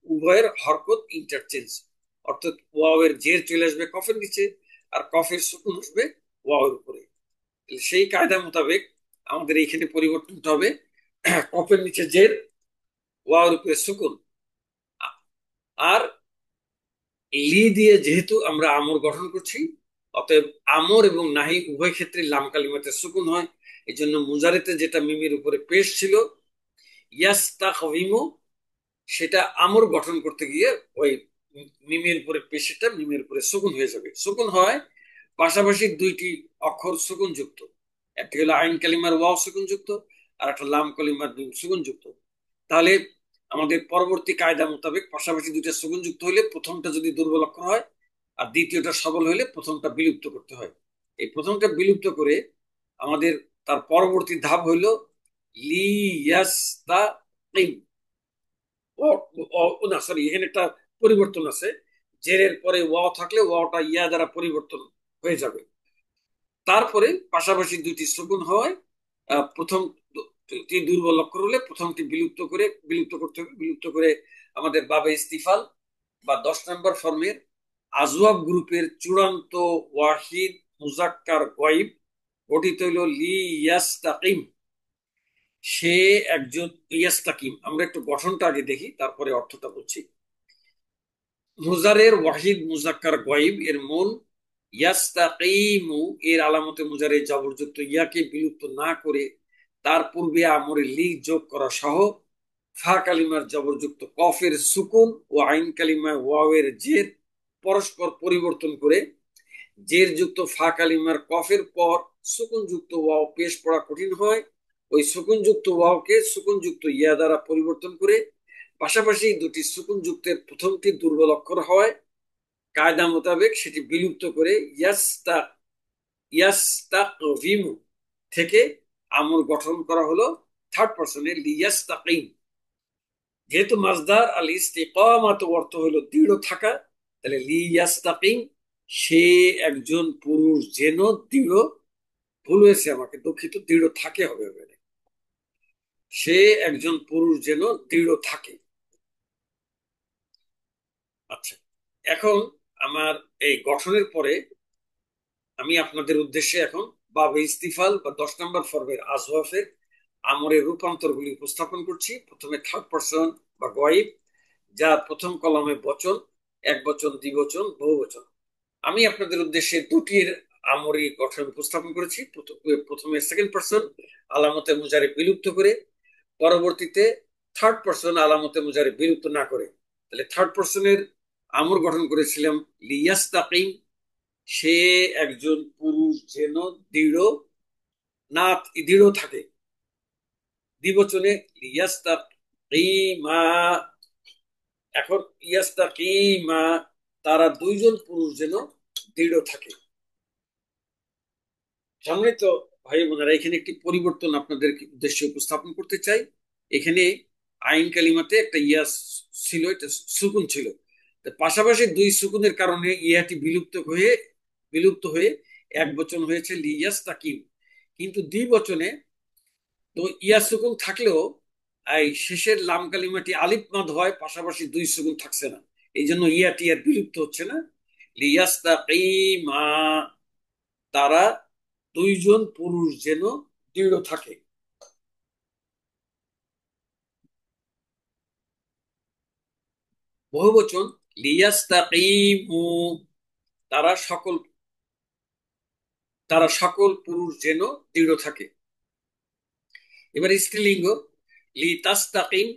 উভয়ের হরকত ইন্টারচেঞ্জ, অর্থাৎ ওয়াও এর জের চলে আসবে কফের নিচে আর কফের সুকুন আসবে ওয়াও এর উপরে। সেই কায়দা মোতাবেক আমাদের এইখানে পরিবর্তনটা হবে, কফের নিচে জের, ওয়াও এর উপরে সুকুন। আর লি দিয়ে যেহেতু আমরা আমর গঠন করছি, অতএব আমর এবং নাহি উভয় ক্ষেত্রে লাম কালিমাতে সুকুন হয়। এই জন্য মুজারেতে যেটা মিমের উপরে পেশ ছিল ইয়াস্তাকভিমু, সেটা আমর গঠন করতে গিয়ে ওই মিমের উপরে পেশটা মিমের উপরে সুকুন হয়ে যাবে। সুকুন হয় পাশাপাশি দুইটি অক্ষর সুকুন যুক্ত, একটি হলো আইন কালিমার ওয়াও সুকুন যুক্ত, আর একটা লাম কালিমার মিম সুকুন যুক্ত। তাহলে আমাদের পরবর্তী কায়দা মোতাবেক পাশাপাশি দুইটা সুকুন যুক্ত হলে প্রথমটা যদি দুর্বল অক্ষর হয় আর দ্বিতীয়টা সবল হলে প্রথমটা বিলুপ্ত করতে হয়। এই প্রথমটা বিলুপ্ত করে আমাদের তার পরবর্তী ধাপ হইল লিয়াস্তাকিম। না সরি, এখানে একটা পরিবর্তন আছে। জেরের পরে ওয়াও থাকলে ওয়াওটা ইয়া দ্বারা পরিবর্তন হয়ে যাবে। তারপরে পাশাপাশি দুইটি সুকুন হয়, প্রথমটি দুর্বল অক্ষর হলে প্রথমটি বিলুপ্ত করতে হবে। বিলুপ্ত করে আমাদের বাবে ইস্তিফাল বা 10 নম্বর ফর্মের আজওয়াব গ্রুপের চূড়ান্ত ওয়াহিদ মুজাক্কার গয়ব গঠিত হইল লি ইয়াস্তাকিম, সে একজন। ইয়াস্তাকিম আমরা একটু গঠনটা আগে দেখি, তারপরে অর্থটা বলছি। মুজারের ওয়াহিদ মুজাক্কার গয়ব এর মূল ইয়াস্তাকিমু এর আলামতে মুজারে জবরযুক্ত ইয়াকে বিলুপ্ত না করে তার পূর্বে আমরে লি যোগ করা সহ ফা কালিমার জবরযুক্ত কফের সুকুন ও আইন কালিমায় ওয়াওয়ের জের পরস্পর পরিবর্তন করে জের যুক্ত ফা কালিমার কফের পর সুকুন যুক্ত ওয়াও পেশ পড়া কঠিন হয়। ওই সুকুন যুক্ত ওয়াওকে সুকুন যুক্ত ইয়া দ্বারা পরিবর্তন করে পাশাপাশি দুটি সুকুন যুক্তের প্রথমটি দুর্বল অক্ষর হয় কায়দা মোতাবেক সেটি বিলুপ্ত করে ইয়াস্তাকভিমু থেকে আমর গঠন করা হলো থার্ড পার্সনে লিয়াস্তাকিম। যেহেতু মাজদার আল ইস্তিকামাত অর্থ হলো দৃঢ় থাকা, তাহলে লিয়াস্তাকিম সে একজন পুরুষ যেন দৃঢ়, ভুল হয়েছে আমাকে দুঃখিত, দৃঢ় থাকে হবে হবে, সে একজন পুরুষ যেন দৃঢ় থাকে। আচ্ছা, এখন আমার এই গঠনের পরে আমি আপনাদের উদ্দেশ্যে এখন বাবে ইস্তিফাল বা 10 নম্বর ফর্মের আজওয়াফের আমরের রূপান্তরগুলি উপস্থাপন করছি। প্রথমে থার্ড পার্সন বা গয়েব, যার প্রথম কলামে বচন, এক বচন, দ্বিবচন, বহুবচন। আমি আপনাদের উদ্দেশ্যে দুটির আমরি গঠন উপস্থাপন করেছি। প্রথমে সেকেন্ড পার্সন আলামতে মুজারে বিলুপ্ত করে, পরবর্তীতে থার্ড পার্সন আলামতে মুজারে বিলুপ্ত না করে। তাহলে থার্ড পার্সনের আমর গঠন করেছিলাম লিয়াস্তাকিম, সে একজন পুরুষ যেন দৃঢ় থাকে। দ্বিবচনে ইয়াস্তাকিমা, এখন ইয়াস্তাকিমা তারা দুইজন পুরুষ যেন দৃঢ় থাকে। সামনে তো ভাই বোনেরা এখানে একটি পরিবর্তন আপনাদের উদ্দেশ্যে উপস্থাপন করতে চাই। এখানে আইন কালিমাতে একটা ইয়া ছিল, এটা সুকুন ছিল, পাশাপাশি দুই সুকুনের কারণে ইয়াটি বিলুপ্ত হয়ে এক বচন হয়েছে লিয়াস্তাকিম। কিন্তু দ্বিবচনে তো ইয়া সুকুন থাকলেও এই শেষের লাম কালিমাটি আলিফ মাদ হয়, পাশাপাশি দুই সুকুন থাকছে না, এই জন্য ইয়াটি আর বিলুপ্ত হচ্ছে না। লিয়াস্তাকিমা তারা দুইজন পুরুষ যেন দৃঢ় থাকে। বহুবচন লিয়াস্তাকিমু তারা সকল পুরুষ যেন দৃঢ় থাকে। এবার স্ত্রীলিঙ্গ লিতাস্তাকিম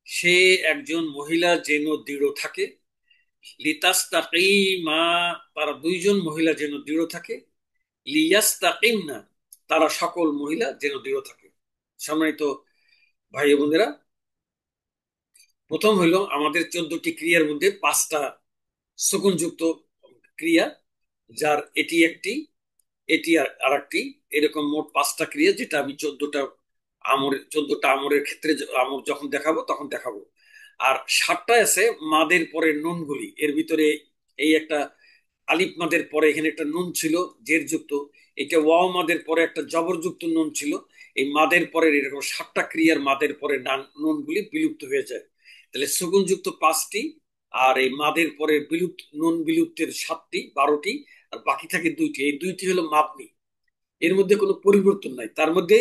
সে একজন মহিলা যেন দৃঢ় থাকে। লিতাস্তাকিমা তারা দুইজন মহিলা যেন দৃঢ় থাকে। লিয়াস্তাকিমনা তারা সকল মহিলা যেন দৃঢ় থাকে। সম্মানিত ভাই বোনেরা, প্রথম হইল আমাদের 14টি ক্রিয়ার মধ্যে 5টা শকুনযুক্ত ক্রিয়া, যার এটি একটি, এটি আর একটি, এরকম মোট 5টা ক্রিয়া, যেটা আমি 14টা আমরের ক্ষেত্রে আমর যখন দেখাবো তখন দেখাবো। আর 7টা আছে মাদের পরে নুনগুলি, এর ভিতরে এই একটা আলিফ মাদের পরে এখানে একটা নুন ছিল জের যুক্ত, এটা ওয়াও মাদের পরে একটা জবরযুক্ত নুন ছিল। এই মাদের পরে এরকম 7টা ক্রিয়ার মাদের পরে নুনগুলি বিলুপ্ত হয়ে যায়। তাহলে সুগুনযুক্ত 5টি, আর এই মাদের পরে নুন বিলুপ্তের 7টি, 12টি, আর বাকি থাকে 2টি। এই 2টি হলো মাবনি, এর মধ্যে কোনো পরিবর্তন নাই। তার মধ্যে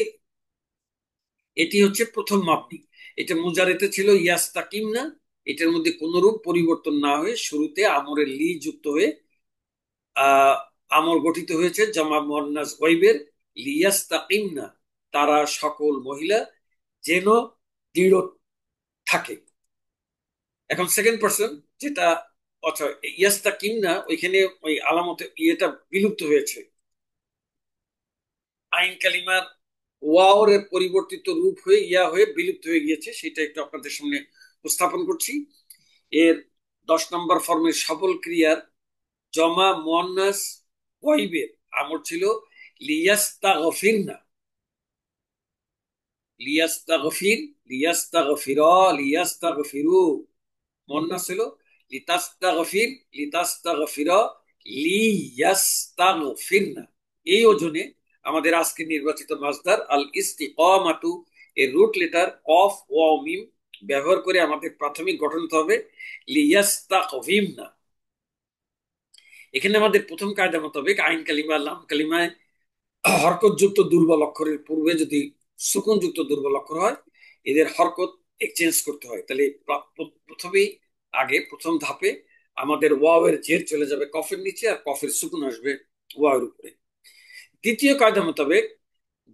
এটি হচ্ছে প্রথম মাবনি। এটা মুজারেতে ছিল ইয়াস্তাকিম না, এটার মধ্যে কোনরূপ পরিবর্তন না হয়ে শুরুতে আমরের লি যুক্ত হয়ে আহ আমর গঠিত হয়েছে জামা মুয়ান্নাস গায়বের লিয়াস্তাকিমনা, তারা সকল মহিলা যেন দৃঢ় থাকে। এখন সেকেন্ড পার্সন যেটা, আচ্ছা, ইয়াস্তাকিমনা ওইখানে ওই আলামতে ইয়েটা বিলুপ্ত হয়েছে, আইন কালিমার ওয়াওর পরিবর্তিত রূপ হয়ে ইয়া হয়ে বিলুপ্ত হয়ে গিয়েছে, সেটা একটু আপনাদের সামনে উপস্থাপন করছি। এর 10 নম্বর ফর্মের সবল ক্রিয়ার জমা মুয়ান্নাস গায়বের আমর ছিল লিয়াস্তাগফিরনা, লিয়াস্তাগফির, লিয়াস্তাগফিরা, লিয়াস্তাগফিরু। মুয়ান্নাস ছিল লিতাস্তাগফির, লিতাস্তাগফিরা, লিয়াস্তাগফিরনা। এই ওজনে আমাদের আজকে নির্বাচিত মাসদার আল ইস্তিকামাতু এর রুট লেটার কফ ওয়াও মিম ব্যবহার করে আমাদের প্রাথমিক গঠন হতে হবে লিয়াস্তাগফিরনা। এখানে আমাদের প্রথম কায়দা মোতাবেক আইন কালিমা লাম কালিমায় হরকতযুক্ত দুর্বল অক্ষরের পূর্বে যদি সুকুনযুক্ত দুর্বল অক্ষর হয়, এদের হরকত এক্সচেঞ্জ করতে হয়। তাহলে প্রথমেই আগে প্রথম ধাপে আমাদের ওয়াও এর জের চলে যাবে কফের নিচে, আর কফের সুকুন আসবে ওয়াও এর উপরে। দ্বিতীয় কায়দা মোতাবেক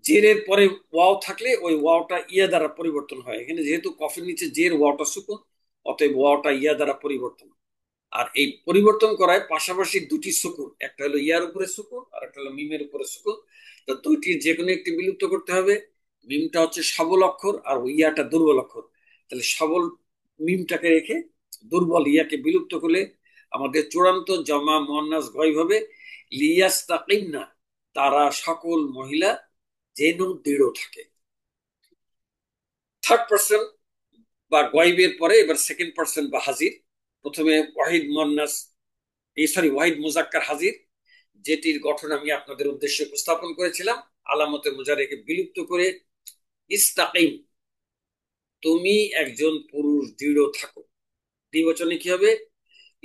জেরের পরে ওয়াও থাকলে ওই ওয়াওটা ইয়া দ্বারা পরিবর্তন হয়। এখানে যেহেতু কফের নিচে জের ওয়াওটা সুকুন, অতএব ওয়াওটা ইয়া দ্বারা পরিবর্তন। আর এই পরিবর্তন করায় পাশাপাশি 2টি সুকুন, একটা হলো ইয়ার উপরে সুকুন আর একটা হলো মিমের উপরে সুকুন। তো 2টির যে কোনো একটি বিলুপ্ত করতে হবে। মিমটা হচ্ছে সবল অক্ষর আর ইয়াটা দুর্বল অক্ষর, তাহলে সবল মিমটাকে রেখে দুর্বল ইয়াকে বিলুপ্ত করলে আমাদের চূড়ান্ত জমা মুয়ান্নাস গায়ব হবে লিয়াস্তাকিমনা, তারা সকল মহিলা যেন দৃঢ় থাকে। থার্ড পার্সন বা গায়বের পরে এবার সেকেন্ড পার্সন বা হাজির। প্রথমে ওয়াহিদ মুয়ান্নাস, ওয়াহিদ মুজাক্কার হাজির, যেটির গঠন আমি আপনাদের উদ্দেশ্যে উপস্থাপন করেছিলাম আলামতে মুজারেকে বিলুপ্ত করে ইস্তাকিম, তুমি একজন পুরুষ দৃঢ় থাকো। দ্বিবচনে কি হবে?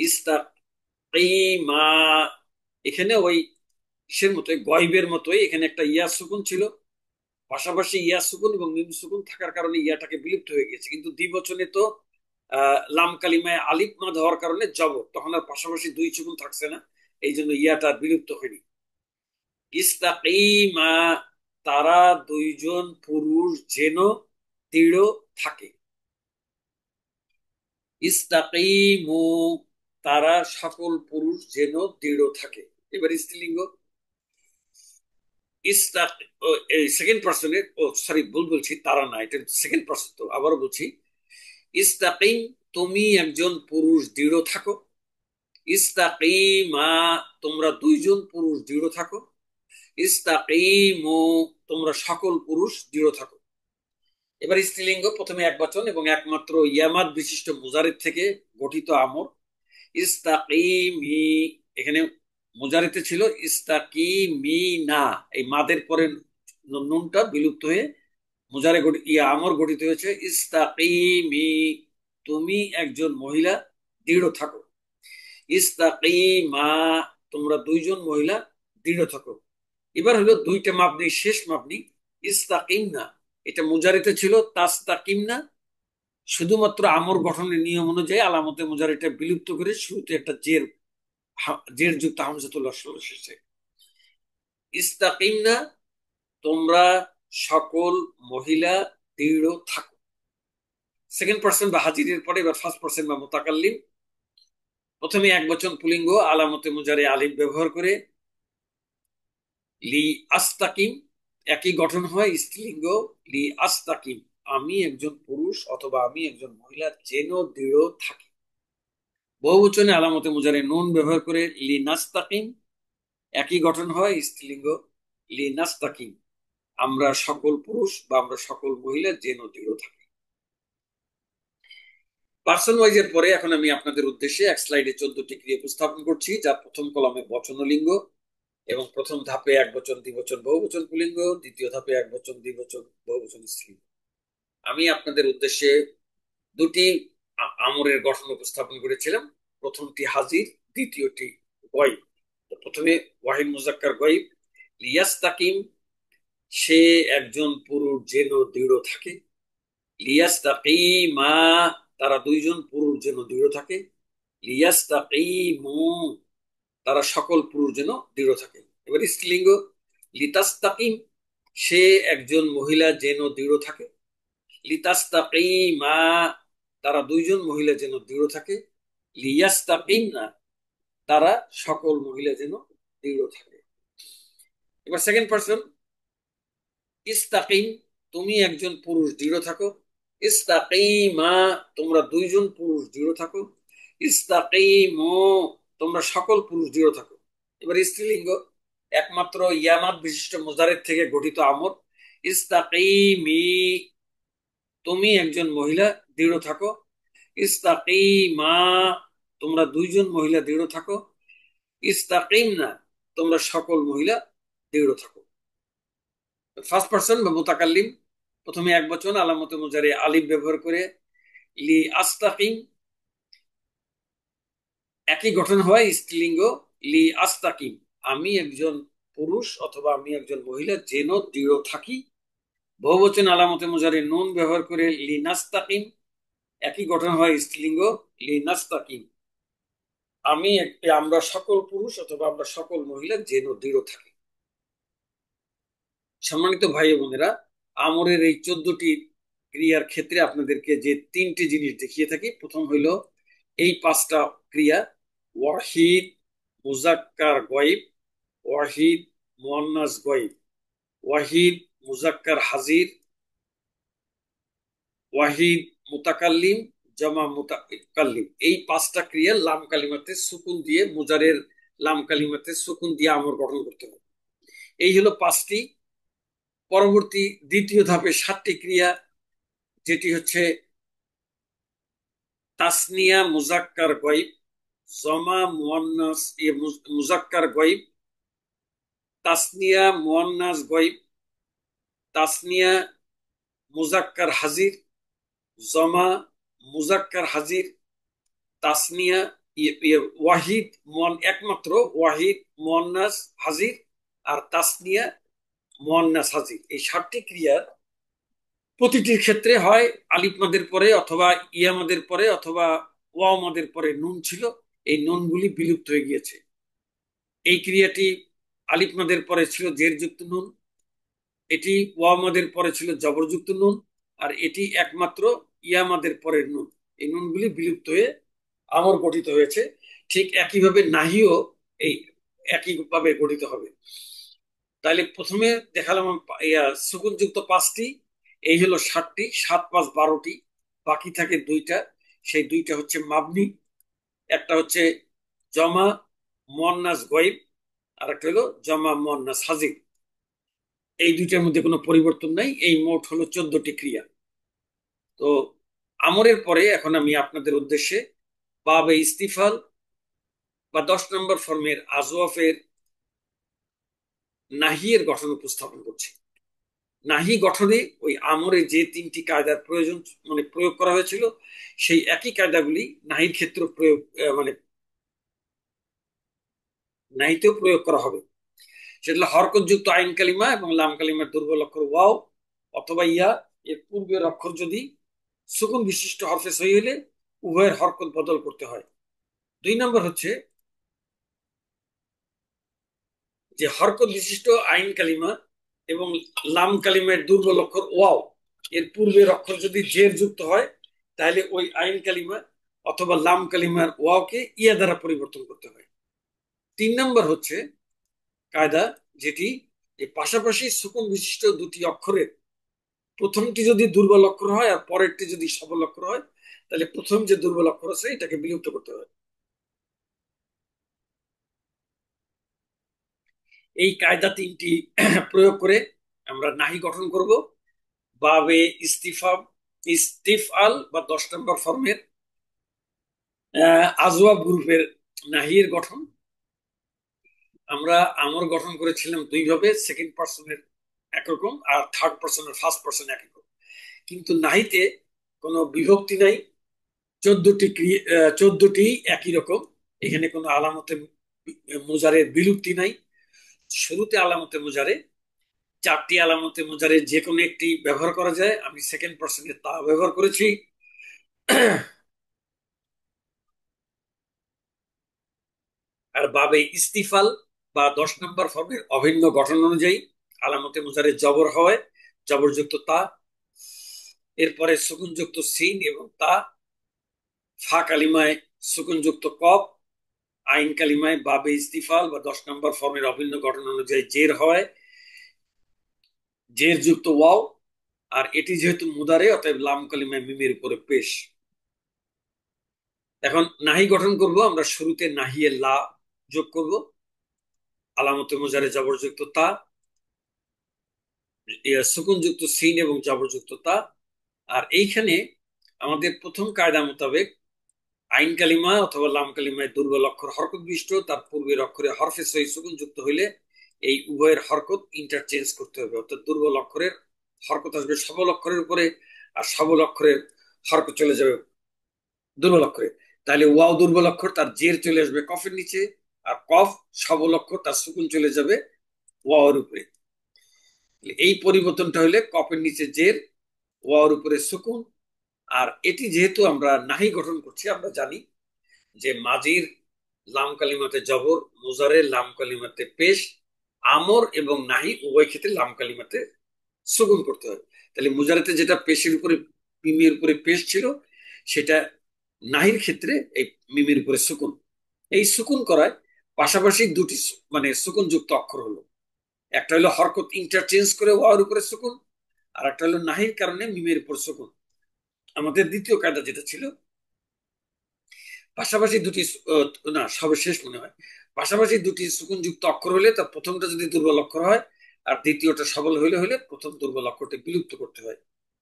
ইস্তাকিমা। এখানে ওই কিসের মতো, গয়বের মতোই এখানে একটা ইয়া সুকুন ছিল, পাশাপাশি ইয়া সুকুন এবং মিম সুকুন থাকার কারণে ইয়াটাকে বিলুপ্ত হয়ে গেছে। কিন্তু দ্বিবচনে তো লাম কালিমায় আলিফ মাদ হওয়ার কারণে জবর, তখন আর পাশাপাশি 2 সুকুন থাকছে না, এই জন্য ইয়াটা বিলুপ্ত হয়নি। ইস্তাকিমা, তারা দুইজন পুরুষ যেন দৃঢ় থাকে। ইস্তাকিমু, তারা সকল পুরুষ যেন দৃঢ় থাকে। এবার স্ত্রীলিঙ্গ ইস্তাক, সেকেন্ড পার্সনের, ও সরি ভুল বলছি, তারা না, এটা সেকেন্ড পার্সন। তো আবারও বলছি, ইস্তাকিম, তুমি একজন পুরুষ দৃঢ় থাকো। ইস্তাকিমা, তোমরা দুইজন পুরুষ দৃঢ় থাকো। ইস্তাকিমু, তোমরা সকল পুরুষ দৃঢ় থাকো। এবার স্ত্রীলিঙ্গ প্রথমে এক বচন এবং একমাত্র ইয়ামাদ বিশিষ্ট মুজারিদ থেকে গঠিত আমর ইস্তাকিমি। এখানে মুজারিতে ছিল ইস্তাকিমিনা, এই মাদের পরে নুনটা বিলুপ্ত হয়ে মুজারে ইয়া আমর গঠিত হয়েছে ইস্তাকিমি, তুমি একজন মহিলা দৃঢ় থাকো। ইস্তাকিমা, তোমরা দুইজন মহিলা দৃঢ় থাকো। এবার হলো 2টা মাবনি, শেষ মাবনি ইস্তাকিমনা। এটা মুজারিতে ছিল তাস্তাকিমনা, শুধুমাত্র আমর গঠনের নিয়ম অনুযায়ী আলামতে মুজারিটা বিলুপ্ত করে শুরুতে একটা জের, জের যুক্ত হামজাতুল ওয়াসল এসেছে। ইস্তাকিমনা, তোমরা সকল মহিলা দৃঢ় থাকো। সেকেন্ড পার্সন বা হাজিরের পরে এবার ফার্স্ট পার্সন বা মুতাকাল্লিম। প্রথমে এক বচন পুলিঙ্গ আলামতে মুজারে আলিফ ব্যবহার করে লি আস্তাকিম, একই গঠন হয় স্ত্রীলিঙ্গ লি আস্তাকিম, আমি একজন পুরুষ অথবা আমি একজন মহিলা যেন দৃঢ় থাকি। বহুবচনে আলামতে মুজারে নুন ব্যবহার করে লি নাস্তাকিম, একই গঠন হয় স্ত্রীলিঙ্গ লি নাস্তাকিম, আমরা সকল পুরুষ বা আমরা সকল মহিলা যেন দৃঢ় থাকি। পার্সন ওয়াইজের পরে এখন আমি আপনাদের উদ্দেশ্যে এক স্লাইডে 14টি ক্রিয়া উপস্থাপন করছি, যার প্রথম কলামে বচনলিঙ্গ এবং প্রথম ধাপে এক বচন দ্বিবচন বহুবচন পুলিঙ্গ, দ্বিতীয় ধাপে এক বচন দ্বিবচন বহুবচন স্ত্রীলিঙ্গ। আমি আপনাদের উদ্দেশ্যে দুটি আমরের গঠন উপস্থাপন করেছিলাম, প্রথমটি হাজির, দ্বিতীয়টি গয়ব। প্রথমে ওয়াহিদ মুজাক্কার গয়ব, লিয়াস্তাকিম, সে একজন পুরুষ যেন দৃঢ় থাকে। লিয়াস্তাকিমা, তারা দুইজন পুরুষ যেন দৃঢ় থাকে। লিয়াস্তাকিমু, তারা সকল পুরুষ যেন দৃঢ় থাকে। এবার স্ত্রীলিঙ্গ লিতাস্তাকিম, সে একজন মহিলা যেন দৃঢ় থাকে। লিতাস্তাকিমা, তারা দুইজন মহিলা যেন দৃঢ় থাকে। লিয়াস্তাকিমনা, তারা সকল মহিলা যেন দৃঢ় থাকে। এবার সেকেন্ড পার্সন ইস্তাকিম, তুমি একজন পুরুষ দৃঢ় থাকো। ইস্তাকিমা, তোমরা দুইজন পুরুষ দৃঢ় থাকো। ইস্তাকিমু, তোমরা সকল পুরুষ দৃঢ় থাকো। এবার স্ত্রীলিঙ্গ একমাত্র ইয়ামাত বিশিষ্ট মুজারের থেকে গঠিত আমর। ইস্তাকিমি, তুমি একজন মহিলা দৃঢ় থাকো। ইস্তাকিমা, তোমরা দুইজন মহিলা দৃঢ় থাকো। ইস্তাকিমনা, তোমরা সকল মহিলা দৃঢ় থাকো। ফার্স্ট পার্সন বা মুতাকাল্লিম, প্রথমে এক বচন আলামতে মুজারে আলিফ ব্যবহার করে লি আস্তাকিম, একই গঠন হয় স্ত্রীলিঙ্গ লি আস্তাকিম, আমি একজন পুরুষ অথবা আমি একজন মহিলা যেন দৃঢ় থাকি। বহুবচন আলামতে মুজারে নুন ব্যবহার করে লি নাস্তাকিম, একই গঠন হয় স্ত্রীলিঙ্গ লি নাস্তাকিম, আমরা সকল পুরুষ অথবা আমরা সকল মহিলা যেন দৃঢ় থাকি। সম্মানিত ভাই বোনেরা, আমরের এই 14টি ক্রিয়ার ক্ষেত্রে আপনাদেরকে যে তিনটি জিনিস দেখিয়ে থাকি, প্রথম হইল এই পাঁচটা ক্রিয়া ওয়াহিদ মুজাক্কার গয়ব, ওয়াহিদ মুয়ান্নাস গয়ব, ওয়াহিদ মুজাক্কার হাজির, ওয়াহিদ মুতাকাল্লিম, জমা মুতাকাল্লিম। এই পাঁচটা ক্রিয়া লাম কালিমাতে সুকুন দিয়ে, মুজারের লাম কালিমাতে সুকুন দিয়ে আমর গঠন করতে হবে। এই হলো পাঁচটি। পরবর্তী দ্বিতীয় ধাপে 7টি ক্রিয়া, যেটি হচ্ছে তাসনিয়া মুজাক্কার গয়ব, জমা মুয়ান্নাস মুজাক্কার গয়ব, তাসনিয়া মুয়ান্নাস গয়ব, তাসনিয়া মুজাক্কার হাজির, জমা মুজাক্কার হাজির, তাসনিয়া ওয়াহিদ একমাত্র ওয়াহিদ মুয়ান্নাস হাজির, আর তাসনিয়া মুয়ান্নাস হাজির। এই 7টি ক্রিয়ার প্রতিটির ক্ষেত্রে হয় আলিফ মাদের পরে অথবা ইয়া মাদের পরে অথবা ওয়াও মাদের পরে নুন ছিল, এই নুনগুলি বিলুপ্ত হয়ে গিয়েছে। এই ক্রিয়াটি আলিফ মাদের পরে ছিল জের যুক্ত নুন, এটি ওয়াও মাদের পরে ছিল জবরযুক্ত নুন, আর এটি একমাত্র ইয়া মাদের পরের নুন। এই নুনগুলি বিলুপ্ত হয়ে আমর গঠিত হয়েছে। ঠিক একইভাবে নাহিও এই একইভাবে গঠিত হবে। তাহলে প্রথমে দেখালাম সুকুনযুক্ত 5টি, এই হলো 7টি, 7 5 12টি, বাকি থাকে দুইটা। সেই দুইটা হচ্ছে মাবনি, একটা হচ্ছে জমা মুয়ান্নাস গয়ব, আর একটা হলো জমা মুয়ান্নাস হাজির। এই দুইটার মধ্যে কোনো পরিবর্তন নাই। এই মোট হলো 14টি ক্রিয়া। তো আমরের পরে এখন আমি আপনাদের উদ্দেশ্যে বাবে ইস্তিফাল বা 10 নম্বর ফর্মের আজওয়াফের নাহিয়ের গঠন উপস্থাপন করছি। নাহি গঠনে ওই আমরে যে 3টি কায়দার প্রয়োজন মানে প্রয়োগ করা হয়েছিল, সেই একই কায়দাগুলি নাহির ক্ষেত্রে প্রয়োগ নাহিতেও প্রয়োগ করা হবে। সেটা হরকতযুক্ত আইন কালিমা এবং লাম কালিমার দুর্বল অক্ষর ওয়াও অথবা ইয়া এর পূর্বের অক্ষর যদি সুকুন বিশিষ্ট হরফে সহি হলে উভয়ের হরকত বদল করতে হয়। 2 নম্বর হচ্ছে যে হরকত বিশিষ্ট আইন কালিমা এবং লাম কালিমার দুর্বল অক্ষর ওয়াও এর পূর্বের অক্ষর যদি জের যুক্ত হয়, তাহলে ওই আইন কালিমা অথবা লাম কালিমার ওয়াওকে ইয়া দ্বারা পরিবর্তন করতে হয়। 3 নম্বর হচ্ছে কায়দা, যেটি এই পাশাপাশি সুকুন বিশিষ্ট দুটি অক্ষরের প্রথমটি যদি দুর্বল অক্ষর হয় আর পরেরটি যদি সবল অক্ষর হয়, তাহলে প্রথম যে দুর্বল অক্ষর আছে এটাকে বিলুপ্ত করতে হয়। এই কায়দা তিনটি প্রয়োগ করে আমরা নাহি গঠন করব। বাবে ইস্তিফা ইস্তিফআল বা 10 নম্বর ফর্মের আজওয়াব গ্রুপের নাহির গঠন আমরা আমর গঠন করেছিলাম দুই ভাবে, সেকেন্ড পার্সনের একরকম আর থার্ড পার্সনের ফার্স্ট পার্সন একরকম। কিন্তু নাহিতে কোনো বিভক্তি নাই, 14টি একই রকম। এখানে কোনো আলামতে মুজারের বিলুপ্তি নাই। শুরুতে আলামতে মুজারে, 4টি আলামতে মুজারে যে কোনো একটি ব্যবহার করা যায়, আমি সেকেন্ড পার্সনে তা ব্যবহার করেছি। আর বাবে ইস্তিফাল বা 10 নম্বর ফর্মের অভিন্ন গঠন অনুযায়ী আলামতে মুজারে জবর হয়, জবরযুক্ত তা, এরপরে সুকুনযুক্ত সিন এবং তা, ফা কালিমায় সুকুনযুক্ত কফ, আইন কালিমায় বাবে ইস্তিফাল বা 10 নম্বর ফর্মের অভিন্ন গঠন অনুযায়ী জের হয়, জের যুক্ত ওয়াও। আর এটি যেহেতু মুদারে, অতএব লাম কালিমায় মিমের উপরে পেশ। এখন নাহি গঠন করব আমরা, শুরুতে নাহিয়ে লা যোগ করব, আলামতে মুজারে জবরযুক্ত তা, সুকুনযুক্ত সিন এবং জবরযুক্ত তা। আর এইখানে আমাদের প্রথম কায়দা মোতাবেক আইন কালিমা অথবা লাম কালিমায় দুর্বল অক্ষর হরকত বিশিষ্ট, তার পূর্বের অক্ষরে হরফে সহি সুকুন যুক্ত হইলে এই উভয়ের হরকত ইন্টারচেঞ্জ করতে হবে। অর্থাৎ দুর্বল অক্ষরের হরকত আসবে সবল অক্ষরের উপরে, আর সবল অক্ষরের হরকত চলে যাবে দুর্বল অক্ষরে। তাহলে ওয়াও দুর্বল অক্ষর, তার জের চলে আসবে কফের নিচে, আর কফ সবল অক্ষর, তার সুকুন চলে যাবে ওয়াওর উপরে। এই পরিবর্তনটা হলে কফের নিচে জের, ওয়াওর উপরে সুকুন। আর এটি যেহেতু আমরা নাহি গঠন করছি, আমরা জানি যে মাজির লাম কালিমাতে জবর, মুজারের লাম কালিমাতে পেশ, আমর এবং নাহি উভয় ক্ষেত্রে লাম কালিমাতে সুকুন করতে হয়। তাহলে মুজারেতে যেটা পেশের উপরে মিমের উপরে পেশ ছিল, সেটা নাহির ক্ষেত্রে এই মিমের উপরে সুকুন। এই সুকুন করায় পাশাপাশি দুটি মানে সুকুন যুক্ত অক্ষর হলো। একটা হলো হরকত ইন্টারচেঞ্জ করে ওয়ার উপরে সুকুন, আর একটা হলো নাহির কারণে মিমের উপর সুকুন। আমাদের দ্বিতীয় কায়দা যেটা ছিল, পাশাপাশি দুটি না সর্বশেষ মনে হয়, পাশাপাশি দুটি সুকুনযুক্ত অক্ষর হলে তার প্রথমটা যদি দুর্বল অক্ষর হয় আর দ্বিতীয়টা সবল হইলে হলে প্রথম দুর্বল অক্ষরটা বিলুপ্ত করতে হয়।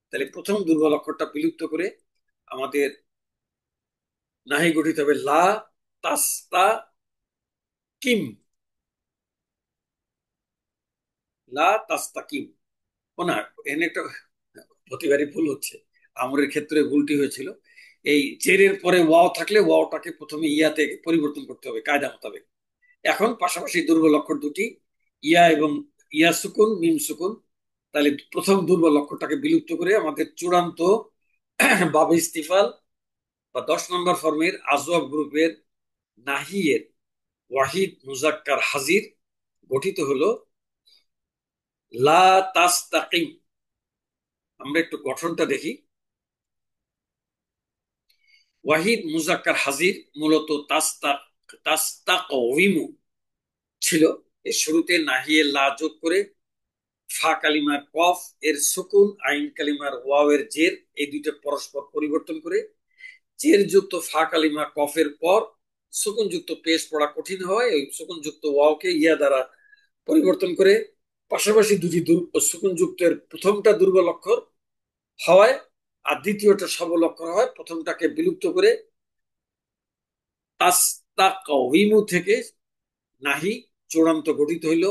তাহলে প্রথম দুর্বল অক্ষরটা বিলুপ্ত করে আমাদের নাহি গঠিত হবে লা তাস্তা কিম, লা তাস্তা কিম। ও না, এখানে একটা প্রতিবারই ভুল হচ্ছে, আমরের ক্ষেত্রে ভুলটি হয়েছিল। এই জেরের পরে ওয়াও থাকলে ওয়াওটাকে প্রথমে ইয়াতে পরিবর্তন করতে হবে কায়দা মোতাবেক। এখন পাশাপাশি দুর্বল অক্ষর দুটি, ইয়া এবং ইয়া সুকুন মিম সুকুন। তাহলে প্রথম দুর্বল অক্ষরটাকে বিলুপ্ত করে আমাদের চূড়ান্ত বাবে ইস্তিফাল বা 10 নম্বর ফর্মের আজওয়াব গ্রুপের নাহিয়ের ওয়াহিদ মুজাক্কার হাজির গঠিত হলো লা তাস্তাকিম। আমরা একটু গঠনটা দেখি। ওয়াহিদ মুজাক্কার হাজির মূলত তাস্তাকওয়িমু ছিল। এর শুরুতে নাহিয়ে লা যোগ করে ফা কালিমার কফ এর সুকুন, আইন কালিমার ওয়াও এর জের, এই দুইটা পরস্পর পরিবর্তন করে জের যুক্ত ফা কালিমা কফের পর সুকুন যুক্ত পেশ পড়া কঠিন হয়, ওই সুকুন যুক্ত ওয়াওকে ইয়া দ্বারা পরিবর্তন করে পাশাপাশি দুটি সুকুন যুক্তের প্রথমটা দুর্বল অক্ষর হওয়ায় আর দ্বিতীয়টা সবল অক্ষর হয়, প্রথমটাকে বিলুপ্ত করে তাস্তাকওয়িমু থেকে নাহি চূড়ান্ত গঠিত হইল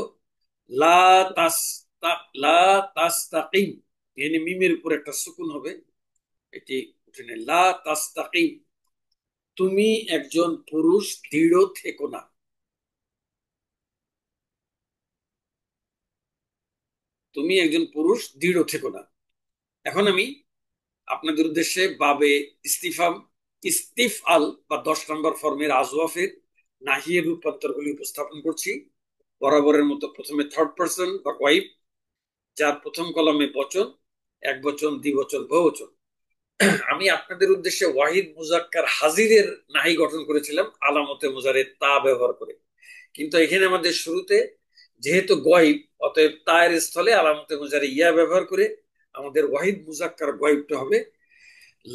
লা তাস্তা লা তাস্তাকিম। এখানে মিমের উপর একটা সুকুন হবে, এটি উঠে লা তাস্তাকিম, তুমি একজন পুরুষ দৃঢ় থেকো না। তুমি একজন পুরুষ দৃঢ় থেকো না। এখন আমি আপনাদের উদ্দেশ্যে বাবে ইস্তিফাম ইস্তিফ আল বা 10 নম্বর ফর্মের আজওয়াফের নাহিয়ের রূপান্তরগুলি উপস্থাপন করছি। বরাবরের মতো প্রথমে থার্ড পার্সন বা ওয়াইফ, যার প্রথম কলমে বচন, এক বচন, দ্বিবচন, বহুবচন। আমি আপনাদের উদ্দেশ্যে ওয়াহিদ মুজাক্কার হাজিরের নাহি গঠন করেছিলাম আলামতে মুজারে তা ব্যবহার করে। কিন্তু এখানে আমাদের শুরুতে যেহেতু গয়েব, অতএব তায়ের স্থলে আলামতে মুজারে ইয়া ব্যবহার করে আমাদের ওয়াহিদ মুজাক্কার গয়েবটা হবে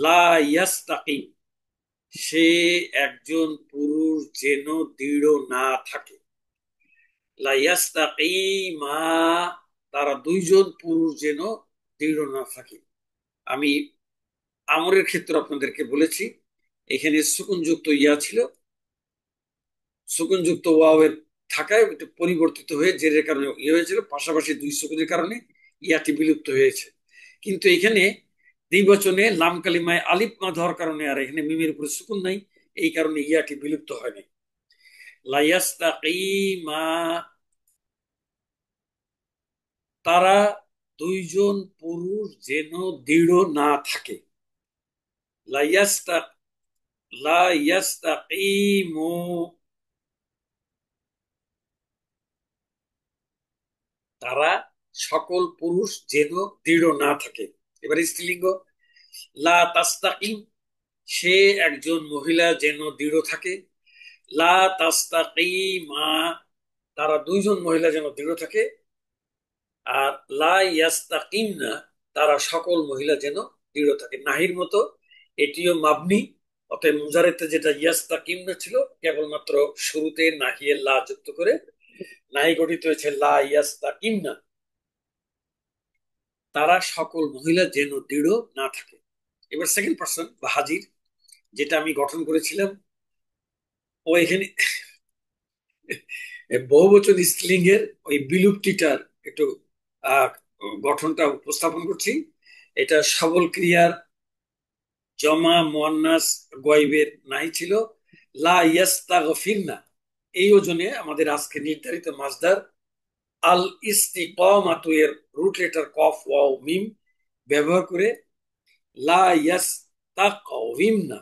লা ইয়াস্তাকিম। সে একজন পুরুষ যেন দৃঢ় না থাকে। লা ইয়াস্তাকিমা, তারা দুইজন পুরুষ যেন দৃঢ় না থাকে। আমি আমরের ক্ষেত্রে আপনাদেরকে বলেছি, এখানে সুকুনযুক্ত ইয়া ছিল, সুকুনযুক্ত ওয়াওয়ের থাকায় এটা পরিবর্তিত হয়ে জেরের কারণে ইয়ে হয়েছিল, পাশাপাশি দুই সুকুনের কারণে ইয়াটি বিলুপ্ত হয়েছে। কিন্তু এখানে দ্বিবচনে লাম কালিমায় আলিফ মা ধরার কারণে আর এখানে মিমের উপরে সুকুন নাই, এই কারণে ইয়াটি বিলুপ্ত হয়নি। লাইয়াস্তাকিমা, তারা দুইজন পুরুষ যেন দৃঢ় না থাকে। লাইয়াস্তা লাইয়াস্তাকিমু, তারা সকল পুরুষ যেন দৃঢ় না থাকে। এবার স্ত্রীলিঙ্গ, লা তাস্তাকিম, সে একজন মহিলা যেন দৃঢ় থাকে। লা তাস্তাকিমা, তারা দুইজন মহিলা যেন দৃঢ় থাকে। আর লা ইয়াস্তাকিমনা, তারা সকল মহিলা যেন দৃঢ় থাকে। নাহির মতো এটিও মাবনি, অতএব মুজারেতে যেটা ইয়াস্তাকিমনা ছিল কেবলমাত্র শুরুতে নাহিয়ে লা যুক্ত করে নাহি গঠিত হয়েছে লা ইয়াস্তাকিমনা, তারা সকল মহিলা যেন দৃঢ় না থাকে। এবার সেকেন্ড পার্সন বা হাজির, যেটা আমি গঠন করেছিলাম, ও এখানে বহুবচন স্ত্রীলিঙ্গের ওই বিলুপ্তিটার একটু আহ, গঠনটা উপস্থাপন করছি। এটা সবল ক্রিয়ার জমা মুয়ান্নাস গয়বের নাই ছিল লা ইয়াস্তাগফিরনা। এই ওজনে আমাদের আজকে নির্ধারিত মাসদার আল ইস্তিকামাতু এর রুট লেটার কফ ওয়াও মিম ব্যবহার করে লা ইয়াস্তাকওয়িমনা।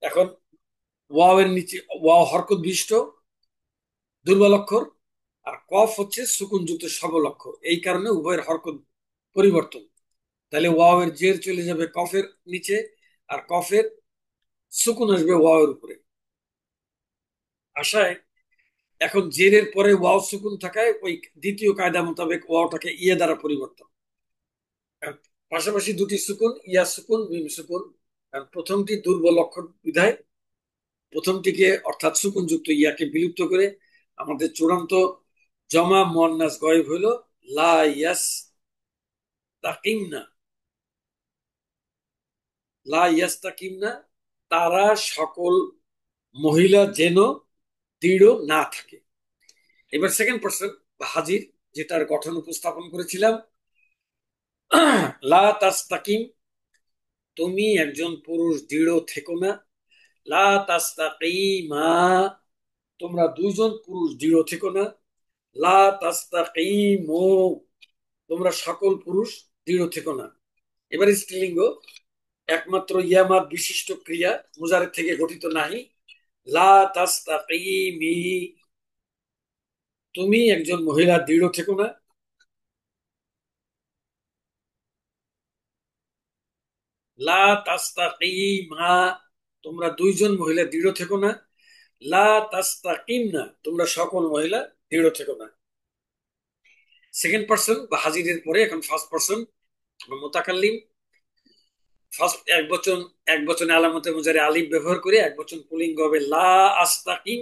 এখন ওয়াও এর নিচে ওয়াও হরকত বিশিষ্ট দুর্বল অক্ষর, আর কফ হচ্ছে সুকুনযুক্ত সবল অক্ষর, এই কারণে উভয়ের হরকত পরিবর্তন। তাহলে ওয়াও এর জের চলে যাবে কফের নিচে, আর কফের সুকুন আসবে ওয়াও এর উপরে। আশায় এখন জেরের পরে ওয়াও সুকুন থাকায় ওই দ্বিতীয় কায়দা মোতাবেক ওয়াওটাকে ইয়ে দ্বারা পরিবর্তন। পাশাপাশি দুটি সুকুন, ইয়া সুকুন মিম সুকুন। প্রথমটি দুর্বল অক্ষর বিধায় প্রথমটিকে অর্থাৎ সুকুন যুক্ত ইয়াকে বিলুপ্ত করে আমাদের চূড়ান্ত জমা মুয়ান্নাস গয়েব হইল লা ইয়াস্তাকিমনা। লা ইয়াস্তাকিমনা, তারা সকল মহিলা যেন দৃঢ় না থাকে। এবার সেকেন্ড পার্সন বা হাজির, যেটার গঠন উপস্থাপন করেছিলাম, লা তাস্তাকিম, তুমি একজন পুরুষ দৃঢ় থেকো না। লা তাস্তাকিমা, তোমরা দুইজন পুরুষ দৃঢ় থেকো না। লা তাস্তাকিমু, তোমরা সকল পুরুষ দৃঢ় থেকো না। এবার স্ত্রীলিঙ্গ, একমাত্র ইয়ামাদ বিশিষ্ট ক্রিয়া মুজারের থেকে গঠিত নাহি। লা তাস্তাকিমি, তুমি একজন মহিলা দৃঢ় থেকো না। লা তাস্তাকিমা, তোমরা দুইজন মহিলা দৃঢ় থেকো না। লা তাস্তাকিমনা, তোমরা সকল মহিলা দৃঢ় থেকো না। সেকেন্ড পার্সন বা হাজিরের পরে এখন ফার্স্ট পার্সন মুতাকাল্লিম। ফার্স্ট এক বচন, এক বচনে আলামতে মুজারে আলিফ ব্যবহার করে এক বচন পুলিঙ্গ হবে লা আস্তাকিম।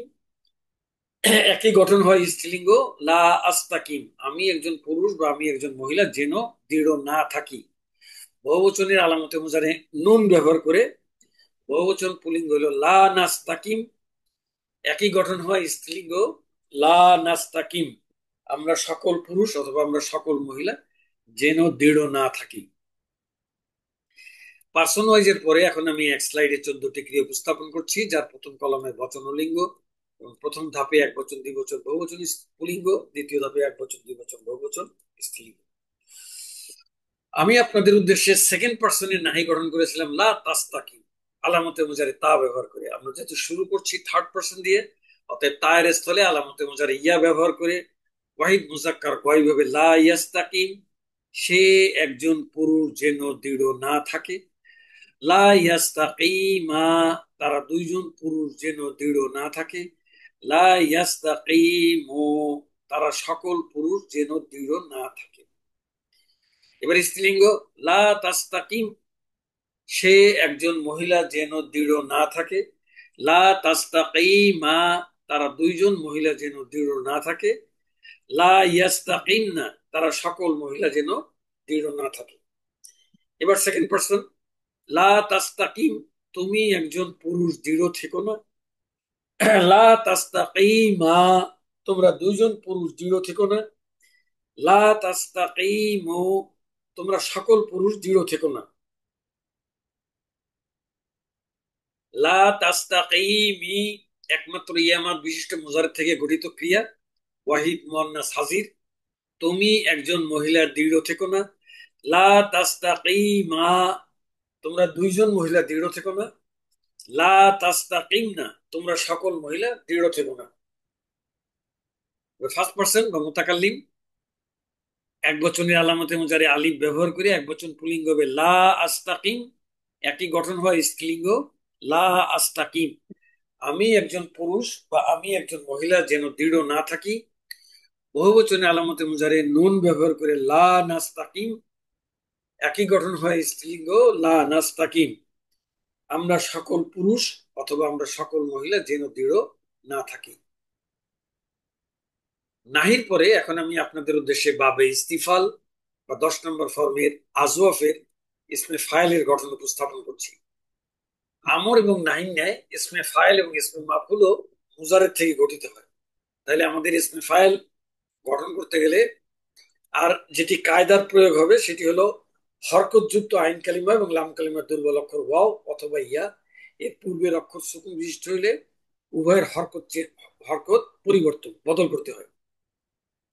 একই গঠন হয় স্ত্রীলিঙ্গ লা আস্তাকিম, আমি একজন পুরুষ বা আমি একজন মহিলা যেন দৃঢ় না থাকি। বহুবচনের আলামতে মুজারে নুন ব্যবহার করে বহুবচন পুলিঙ্গ হলো লা নাস্তাকিম। একই গঠন হয় স্ত্রীলিঙ্গ লা নাস্তাকিম, আমরা সকল পুরুষ অথবা আমরা সকল মহিলা যেন দৃঢ় না থাকি। পার্সন ওয়াইজের পরে এখন আমি এক স্লাইডে 14টি ক্রিয়া উপস্থাপন করছি, যার প্রথম কলমে বচন ও লিঙ্গ, এবং প্রথম ধাপে এক বচন দ্বিবচন বহুবচন পুলিঙ্গ, দ্বিতীয় ধাপে এক বচন দ্বিবচন বহুবচন স্ত্রীলিঙ্গ। আমি আপনাদের উদ্দেশ্যে সেকেন্ড পার্সনের নাহি গঠন করেছিলাম লা তাস্তাকি, আলামতে মুজারে তা ব্যবহার করে। আমরা যেহেতু শুরু করছি থার্ড পার্সন দিয়ে, অতএব তায়ের স্থলে আলামতে মুজারে ইয়া ব্যবহার করে ওয়াহিদ মুজাক্কার গয়েব হবে লা ইয়াস্তাকিম, সে একজন পুরুষ যেন দৃঢ় না থাকে। লা ইয়াস্তাকিমা, তারা দুইজন পুরুষ যেন দৃঢ় না থাকে। লা ইয়াস্তাকিমু, তারা সকল পুরুষ যেন দৃঢ় না থাকে। এবার স্ত্রীলিঙ্গ, লা তাস্তাকিম, সে একজন মহিলা যেন দৃঢ় না থাকে। লা তাস্তাকিমা, তারা দুইজন মহিলা যেন দৃঢ় না থাকে। লা ইয়াস্তাকিমনা, তারা সকল মহিলা যেন দৃঢ় না থাকে। এবার সেকেন্ড পার্সন, লা তাস্তাকিম, তুমি একজন পুরুষ দৃঢ় থেকো না। লা তাস্তাকিমা, তোমরা দুইজন পুরুষ দৃঢ় থেকো না। লা তাস্তাকিমু, তোমরা সকল পুরুষ দৃঢ় থেকো না। লা তাস্তাকিমি, একমাত্র ইয়ামাত বিশিষ্ট মুজারেদ থেকে গঠিত ক্রিয়া, ওয়াহিদ মুয়ান্নাস হাজির। তুমি একজন মহিলা দৃঢ় থেকো না। লা তাস্তাকিমা, তোমরা দুইজন মহিলা দৃঢ় থেকো না। লা তাস্তাকিমনা, তোমরা সকল মহিলা দৃঢ় থেকো না। ফার্স্ট পার্সন বা মুতাকাল্লিম, এক বচনের আলামতে মুজারে আলিফ ব্যবহার করে এক বচন পুলিঙ্গ হবে লা আস্তাকিম, একই গঠন হয় স্ত্রীলিঙ্গ লা আস্তাকিম। আমি একজন পুরুষ বা আমি একজন মহিলা যেন দৃঢ় না থাকি। বহুবচনে আলামতে মুজারে নুন ব্যবহার করে লা নাস্তাকিম, একই গঠন হয় স্ত্রীলিঙ্গ লা নাস্তাকিম। আমরা সকল পুরুষ অথবা আমরা সকল মহিলা যেন দৃঢ় না থাকি। নাহির পরে এখন আমি আপনাদের উদ্দেশ্যে বাবে ইস্তিফাল বা 10 নম্বর ফর্মের আজওয়াফের ইসমে ফাইলের গঠন উপস্থাপন করছি। আমর এবং নাহিন ন্যায় ইসমে ফাইল এবং ইসমে মাফুলও মুজারেদ থেকে গঠিত হয়। তাহলে আমাদের ইসমে ফাইল গঠন করতে গেলে আর যেটি কায়দার প্রয়োগ হবে সেটি হলো হরকতযুক্ত আইন কালিমা এবং লাম কালিমার দুর্বল অক্ষর ওয়াও অথবা ইয়া এর পূর্বের অক্ষর সুকুন বিশিষ্ট হইলে উভয়ের হরকত পরিবর্তন বদল করতে হয়,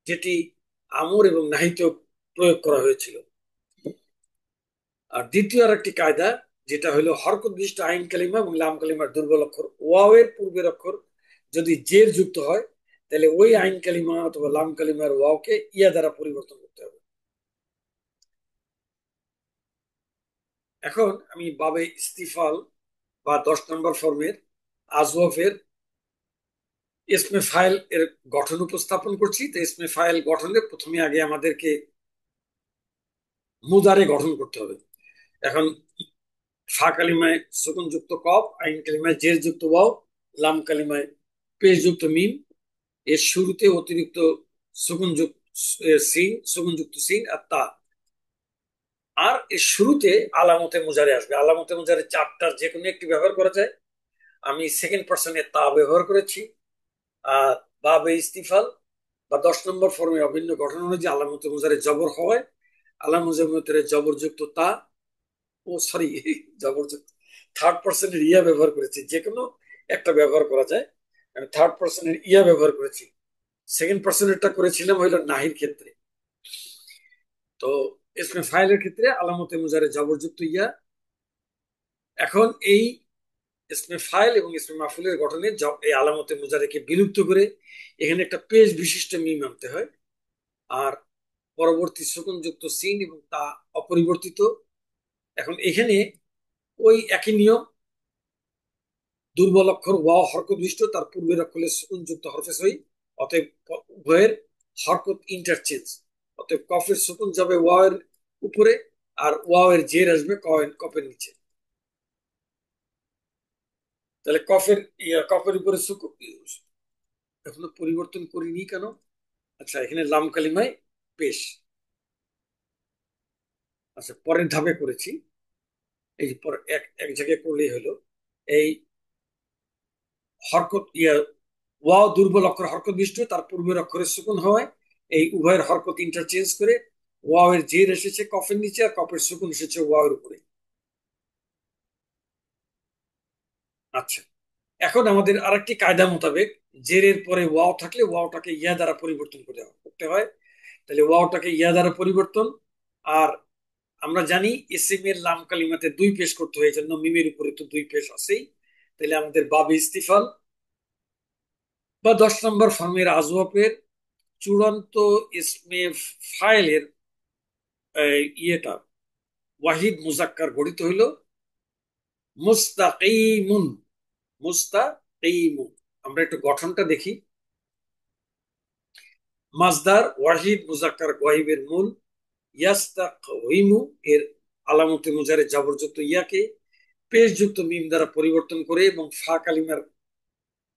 যেটি আমর এবং নাহিতে প্রয়োগ করা হয়েছিল। আর দ্বিতীয় আর একটি কায়দা যেটা হলো হরকত বিশিষ্ট আইন কালিমা এবং লাম কালিমার দুর্বল অক্ষর ওয়াও এর পূর্বের অক্ষর যদি জের যুক্ত হয় তাহলে ওই আইন কালিমা অথবা লাম কালিমার ওয়াওকে ইয়া দ্বারা পরিবর্তন করতে হবে। এখন আমি বাবে ইস্তিফাল বা 10 নম্বর ফর্মের আজওয়াফের ইসমে ফাইল এর গঠন উপস্থাপন করছি। তো ইসমে ফাইল গঠনে প্রথমে আগে আমাদেরকে মুদারে গঠন করতে হবে। এখন ফা কালিমায় সুকুন যুক্ত কফ, আইন কালিমায় জের যুক্ত ওয়াও, লাম কালিমায় পেশ যুক্ত মিম, এর শুরুতে অতিরিক্ত সুকুন যুক্ত সিন, সুকুন যুক্ত সিন আর তা। আর এর শুরুতে আলামতে মুজারে আসবে। আলামতে মুজারে চারটার যে কোনো একটি ব্যবহার করা যায়। আমি সেকেন্ড পার্সনে তা ব্যবহার করেছি। আর বাবে ইস্তিফাল বা 10 নম্বর ফর্মের অভিন্ন গঠন অনুযায়ী আলামতে মুজারে জবর হয়। আলামতে জবরযুক্ত তা, ও সরি জবরযুক্ত থার্ড পার্সনের ইয়া ব্যবহার করেছি। যে কোনো একটা ব্যবহার করা যায়। আমি থার্ড পার্সনের ইয়া ব্যবহার করেছি। সেকেন্ড পার্সনেরটা করেছিলাম হইল নাহির ক্ষেত্রে। তো ইসমে ফাইলের ক্ষেত্রে আলামতে মুজারে জবরযুক্ত ইয়া। এখন এই ইসমে ফাইল এবং ইসমে মাফুলের গঠনে এই আলামতে মুজারেকে বিলুপ্ত করে এখানে একটা পেশ বিশিষ্ট মিম আনতে হয়। আর পরবর্তী সুকুনযুক্ত সিন এবং তা অপরিবর্তিত। এখন এখানে ওই একই নিয়ম, দুর্বল অক্ষর ওয়াও হরকত বিশিষ্ট, তার পূর্বের অক্ষরে সুকুনযুক্ত হরফে সই, অতএব উভয়ের হরকত ইন্টারচেঞ্জ। অতএব কফের সুকুন যাবে ওয়াও এর উপরে আর ওয়াও এর জের আসবে কফের নিচে। তাহলে কফের উপরে সুকুন এখনো পরিবর্তন করিনি কেন? আচ্ছা, এখানে লাম কালিমায় পেশ। আচ্ছা, পরের ধাপে করেছি। এই পর এক এক জায়গায় করলেই হলো। এই হরকত ওয়াও দুর্বল অক্ষর হরকত বিশিষ্ট, তার পূর্বের অক্ষরে সুকুন হয়। এই উভয়ের হরকত ইন্টারচেঞ্জ করে ওয়াও এর জের এসেছে কফের নিচে আর কফের সুকুন এসেছে ওয়াও এর উপরে। আচ্ছা, এখন আমাদের আরেকটি কায়দা মোতাবেক জেরের পরে ওয়াও থাকলে ওয়াওটাকে ইয়া দ্বারা পরিবর্তন করতে হয়। তাহলে ওয়াওটাকে ইয়া দ্বারা পরিবর্তন। আর আমরা জানি ইসিম এর লাম কালিমাতে দুই পেশ করতে হয়, জন্য মিমের উপরে তো দুই পেশ আছেই। তাহলে আমাদের বাবে ইস্তিফাল বা 10 নম্বর ফর্মের আজওয়াফের চূড়ান্ত ইসমে ফাইলের ইয়েটা ওয়াহিদ মুজাক্কার গঠিত হইল মুস্তাকিমুন। মুস্তাকিমুন, আমরা একটু গঠনটা দেখি। মাজদার ওয়াহিদ মুজাক্কার গয়েবের মূল ইয়াস্তাকওয়িমু এর আলামতে মুজারে জবরযুক্ত ইয়াকে পেশযুক্ত মিম দ্বারা পরিবর্তন করে এবং ফা কালিমার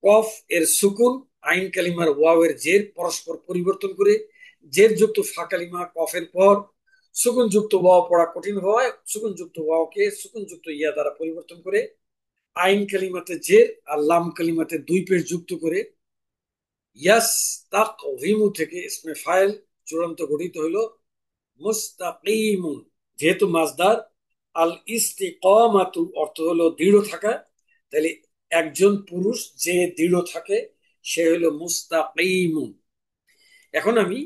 কফ এর সুকুন আইন কালিমার ওয়াও এর জের পরস্পর পরিবর্তন করে জের যুক্ত ফা কালিমা কফের পর সুকুন যুক্ত ওয়াও পড়া কঠিন হওয়ায় সুকুন যুক্ত ওয়াওকে সুকুন যুক্ত ইয়া দ্বারা পরিবর্তন করে আইন কালিমাতে জের আর লাম কালিমাতে দুই পেশ যুক্ত করে ইয়াস্তাকভিমু থেকে ইসমে ফাইল চূড়ান্ত গঠিত হইল মুস্তাকিমুন। যেহেতু মাজদার আল ইস্তিকামাতু অর্থ হলো দৃঢ় থাকা, তাহলে একজন পুরুষ যে দৃঢ় থাকে সে হলো মুস্তাকিমুন। এখন আমি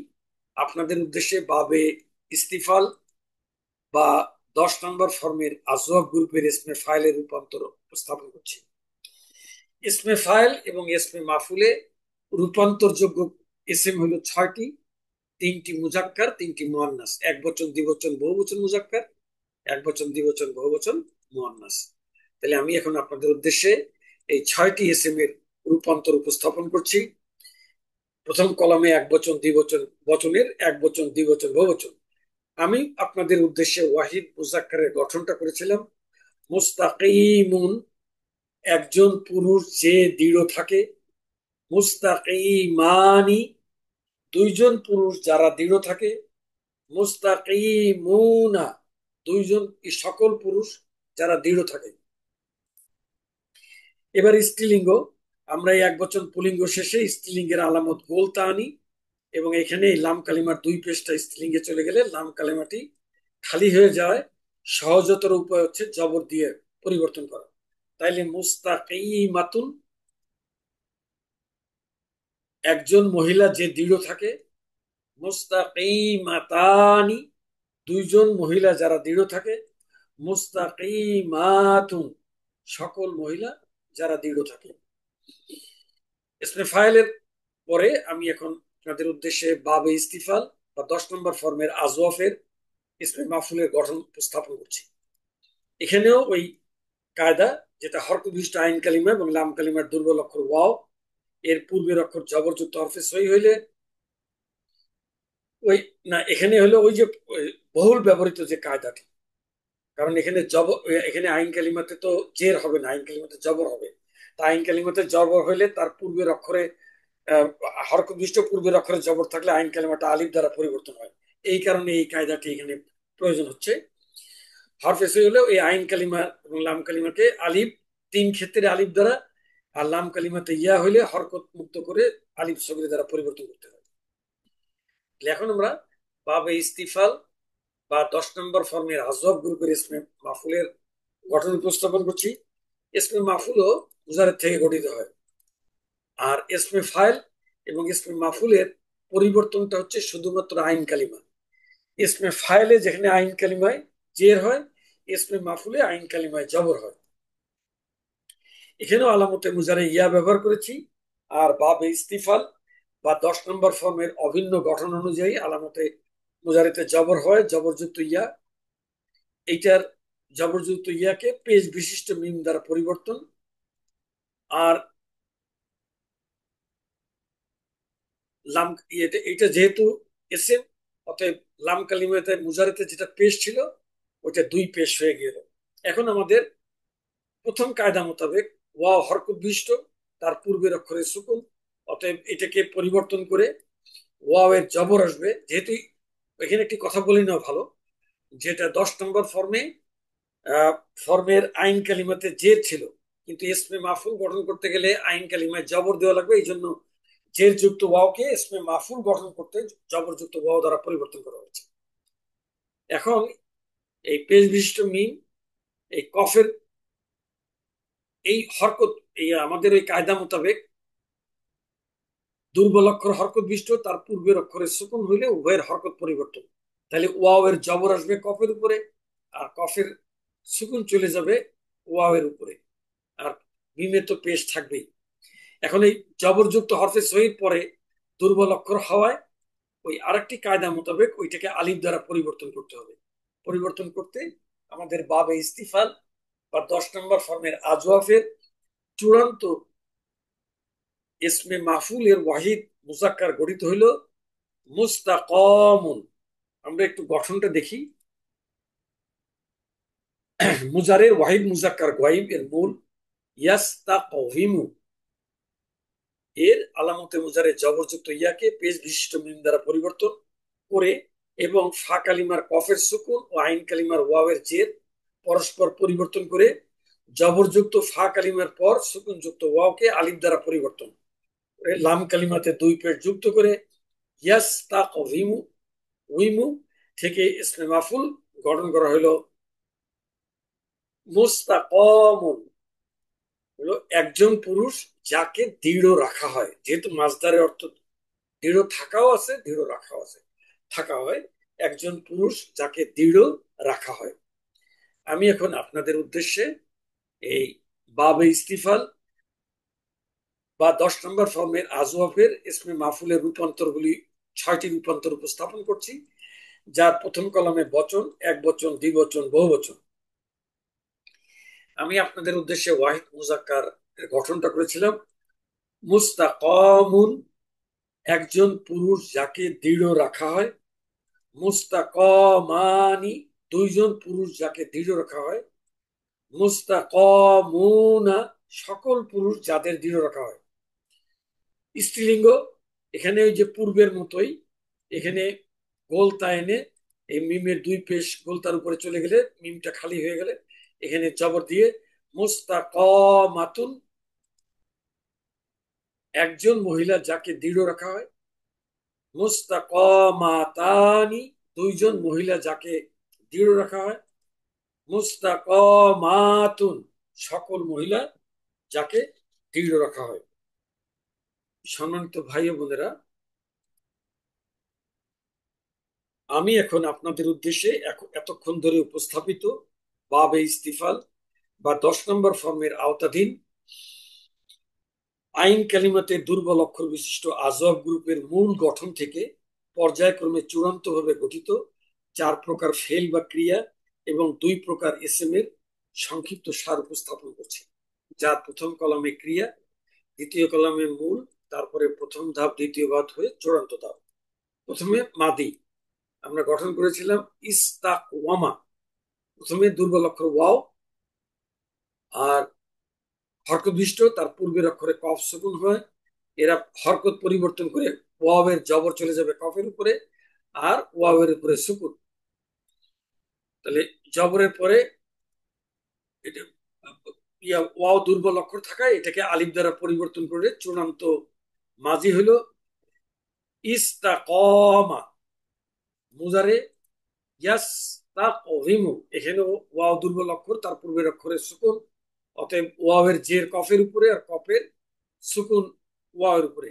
আপনাদের উদ্দেশ্যে বাবে ইস্তিফাল বা 10 নম্বর ফর্মের আজওয়াব গ্রুপের ইসমে ফাইলের রূপান্তর উপস্থাপন করছি। ইসমে ফাইল এবং ইসমে মাফুলে রূপান্তরযোগ্য ইসিম হলো 6টি, 3টি মুজাক্কার, 3টি মুয়ান্নাস, এক বচন দ্বিবচন বহুবচন মুজাক্কার, এক বচন দ্বিবচন বহুবচন মুয়ান্নাস। তাহলে আমি এখন আপনাদের উদ্দেশ্যে এই 6টি ইসিম এর রূপান্তর উপস্থাপন করছি। প্রথম কলামে এক বচন দ্বিবচন বচনের এক বচন দ্বিবচন বহুবচন। আমি আপনাদের উদ্দেশ্যে ওয়াহিদ মুজাক্কারের গঠনটা করেছিলাম মুস্তাকিমুন, একজন পুরুষ যে দৃঢ় থাকে, মুস্তাকিমানি, দুইজন পুরুষ যারা দৃঢ় থাকে, মুস্তাকিমুনা, দুইজন সকল পুরুষ যারা দৃঢ় থাকে। এবার স্ত্রীলিঙ্গ, আমরা এই এক বচন পুলিঙ্গ শেষে স্ত্রীলিঙ্গের আলামত গোলতা আনি এবং এখানে এই লাম কালিমার দুই পেশটা স্ত্রীলিঙ্গে চলে গেলে লাম কালিমাটি খালি হয়ে যায়। সহজতর উপায় হচ্ছে জবর দিয়ে পরিবর্তন করা। তাইলে মুস্তাকিমাতুন, একজন মহিলা যে দৃঢ় থাকে, মুস্তাকিমাতানি, দুইজন মহিলা যারা দৃঢ় থাকে, মুস্তাকিমাতুন, সকল মহিলা যারা দৃঢ় থাকে। ইসমে ফাইলের পরে আমি এখন আপনাদের উদ্দেশ্যে বাবে ইস্তিফাল বা 10 নম্বর ফর্মের আজওয়াফের ইসমে মাফুলের গঠন উপস্থাপন করছি। এখানেও ওই কায়দা, যেটা হরফ বিশিষ্ট আইন কালিমা এবং লাম কালিমার দুর্বল অক্ষর ওয়াও এর পূর্বের অক্ষর জবরযুক্ত হরফে সই হইলে ওই না, এখানে হলো ওই যে বহুল ব্যবহৃত যে কায়দাটি, কারণ এখানে এখানে আইন কালিমাতে তো জের হবে না, আইন কালিমাতে জবর হবে। তা আইন কালিমাতে জবর হইলে তার পূর্বের অক্ষরে হরকতবিষ্ট পূর্বের অক্ষরে জবর থাকলে আইন কালিমাটা আলিফ দ্বারা পরিবর্তন হয়। এই কারণে এই কায়দাটি এখানে প্রয়োজন হচ্ছে। হরফে সই হলেও এই আইন কালিমা এবং লাম কালিমাকে আলিফ, 3 ক্ষেত্রে আলিফ দ্বারা, আর লাম কালিমাতে ইয়া হইলে হরকত মুক্ত করে আলিফ সগির দ্বারা পরিবর্তন করতে হয়। এখন আমরা বাবে ইস্তিফাল বা 10 নম্বর ফর্মের আজওয়াব গ্রুপের ইসমে মাফুলের গঠন উপস্থাপন করছি। ইসমে মাফুলও মুজারেদ থেকে গঠিত হয়, আর ইসমে ফাইল এবং ইসমে মাফুলের পরিবর্তনটা হচ্ছে শুধুমাত্র আইন কালিমা। ইসমে ফাইলে যেখানে আইন কালিমায় জের হয়, ইসমে মাফুলে আইন কালিমায় জবর হয়। এখানেও আলামতে মুজারে ইয়া ব্যবহার করেছি। আর বাবে ইস্তিফাল বা 10 নম্বর ফর্মের অভিন্ন গঠন অনুযায়ী আলামতে মুজারিতে জবর হয় জবরযুক্ত ইয়া, এইটার জবরযুক্ত ইয়াকে পেশ বিশিষ্ট মিম দ্বারা পরিবর্তন। আর লাম এটা যেহেতু এসএম, অতএব লাম কালিমাতে মুজারিতে যেটা পেশ ছিল ওটা দুই পেশ হয়ে গেল। এখন আমাদের প্রথম কায়দা মোতাবেক ওয়াও হরকত বিশিষ্ট, তার পূর্বের অক্ষরে সুকুন, অতএব এটাকে পরিবর্তন করে ওয়াও এর জবর আসবে। যেহেতু এখানে একটি কথা বলে নেওয়া ভালো, যেটা 10 নম্বর ফর্মের আইন কালিমাতে জের ছিল, কিন্তু ইসমে মাফুল গঠন করতে গেলে আইন কালিমায় জবর দেওয়া লাগবে। এই জন্য জের যুক্ত ওয়াওকে ইসমে মাফুল গঠন করতে জবরযুক্ত ওয়াও দ্বারা পরিবর্তন করা হয়েছে। এখন এই পেশ বিশিষ্ট মিম, এই কফের এই হরকত, এই আমাদের এই কায়দা মোতাবেক দুর্বল অক্ষর হরকত বিশিষ্ট, তার পূর্বের অক্ষরে সুকুন হইলে উভয়ের হরকত পরিবর্তন। তাহলে ওয়াও এর জবর আসবে কফের উপরে, আর কফের সুকুন চলে যাবে ওয়াও এর উপরে, আর মিমে তো পেশ থাকবেই। এখন এই জবরযুক্ত হরফে সহির পরে দুর্বল অক্ষর হওয়ায় ওই আরেকটি কায়দা মোতাবেক ওইটাকে আলিফ দ্বারা পরিবর্তন করতে হবে। পরিবর্তন করতে আমাদের বাবে ইস্তিফাল বা 10 নম্বর ফর্মের আজওয়াফের চূড়ান্ত ইসমে মাফুল এর ওয়াহিদ মুজাক্কার গঠিত হইল মুস্তাকামুন। আমরা একটু গঠনটা দেখি। মুজারের ওয়াহিদ মুজাক্কার গায়ব এর মূল ইয়াস্তাকভিমু, এর আলামতে মুজারে জবরযুক্ত ইয়াকে পেশ বিশিষ্ট মিম দ্বারা পরিবর্তন করে এবং ফা কালিমার কফের সুকুন ও আইন কালিমার ওয়াওয়ের জের পরস্পর পরিবর্তন করে জবরযুক্ত ফা কালিমার পর সুকুন যুক্ত ওয়াওকে আলিফ দ্বারা পরিবর্তন করে লাম কালিমাতে দুই পেশ যুক্ত করে ইয়াস্তাকভিমু উইমু থেকে ইসমে মাফুল গঠন করা হলো মুস্তাকামুন, হলো একজন পুরুষ যাকে দৃঢ় রাখা হয়। যেহেতু মাজদারের অর্থ দৃঢ় থাকাও আছে, দৃঢ় রাখাও আছে, থাকা হয়, একজন পুরুষ যাকে দৃঢ় রাখা হয়। আমি এখন আপনাদের উদ্দেশ্যে এই বাবে ইস্তিফাল বা 10 নম্বর ফর্মের আজওয়াফের ইসমে মাফুলের রূপান্তরগুলি 6টি রূপান্তর উপস্থাপন করছি, যার প্রথম কলামে বচন, এক বচন, দ্বিবচন, বহুবচন। আমি আপনাদের উদ্দেশ্যে ওয়াহিদ মুজাক্কার গঠনটা করেছিলাম। মুস্তাকামুন, একজন পুরুষ যাকে দৃঢ় রাখা হয়। মুস্তাকামানি, দুইজন পুরুষ যাকে দৃঢ় রাখা হয়। মুস্তাকামুনা, সকল পুরুষ যাদের দৃঢ় রাখা হয়। স্ত্রীলিঙ্গ, এখানে ওই যে পূর্বের মতোই, এখানে গোলতা এনে এই মিমের দুই পেশ গোলতার উপরে চলে গেলে মিমটা খালি হয়ে গেলে এখানে জবর দিয়ে মুস্তাকামাতুন, একজন মহিলা যাকে দৃঢ় রাখা হয়। মুস্তাকামাতানি, দুইজন মহিলা যাকে দৃঢ় রাখা হয়। মুস্তাকামাতুন, সকল মহিলা যাকে দৃঢ় রাখা হয়। সম্মানিত ভাই ও বোনেরা, আমি এখন আপনাদের উদ্দেশ্যে এতক্ষণ ধরে উপস্থাপিত বাবে ইস্তিফাল বা 10 নম্বর ফর্মের আওতাধীন আইন কালিমাতে দুর্বল অক্ষর বিশিষ্ট আজওয়াব গ্রুপের মূল গঠন থেকে পর্যায়ক্রমে চূড়ান্তভাবে গঠিত 4 প্রকার ফেল বা ক্রিয়া এবং 2 প্রকার এসএম এর সংক্ষিপ্ত সার উপস্থাপন করছি, যার প্রথম কলামে ক্রিয়া, দ্বিতীয় কলামে মূল, তারপরে প্রথম ধাপ, দ্বিতীয় ধাপ হয়ে চূড়ান্ত ধাপ। প্রথমে মাদি, আমরা গঠন করেছিলাম ইস্তাকওয়ামা। প্রথমে দুর্বল অক্ষর ওয়াও, আর হরকত বিশিষ্ট, তার পূর্বের অক্ষরে কফ সুকুন হয়। এরা হরকত পরিবর্তন করে ওয়াওয়ের জবর চলে যাবে কফের উপরে, আর ওয়াওয়ের উপরে সুকুন। তাহলে জবরের পরে এটা ওয়াও দুর্বল অক্ষর থাকায় এটাকে আলিফ দ্বারা পরিবর্তন করে চূড়ান্ত মাজি হলো ইস্তাকমা। মুজারে ইয়াস্তাকভিমু, এখানে ওয়াও দুর্বল অক্ষর, তার পূর্বের অক্ষরে সুকুন, অতএব ওয়াওয়ের জের কফের উপরে আর কফের সুকুন ওয়াওয়ের উপরে।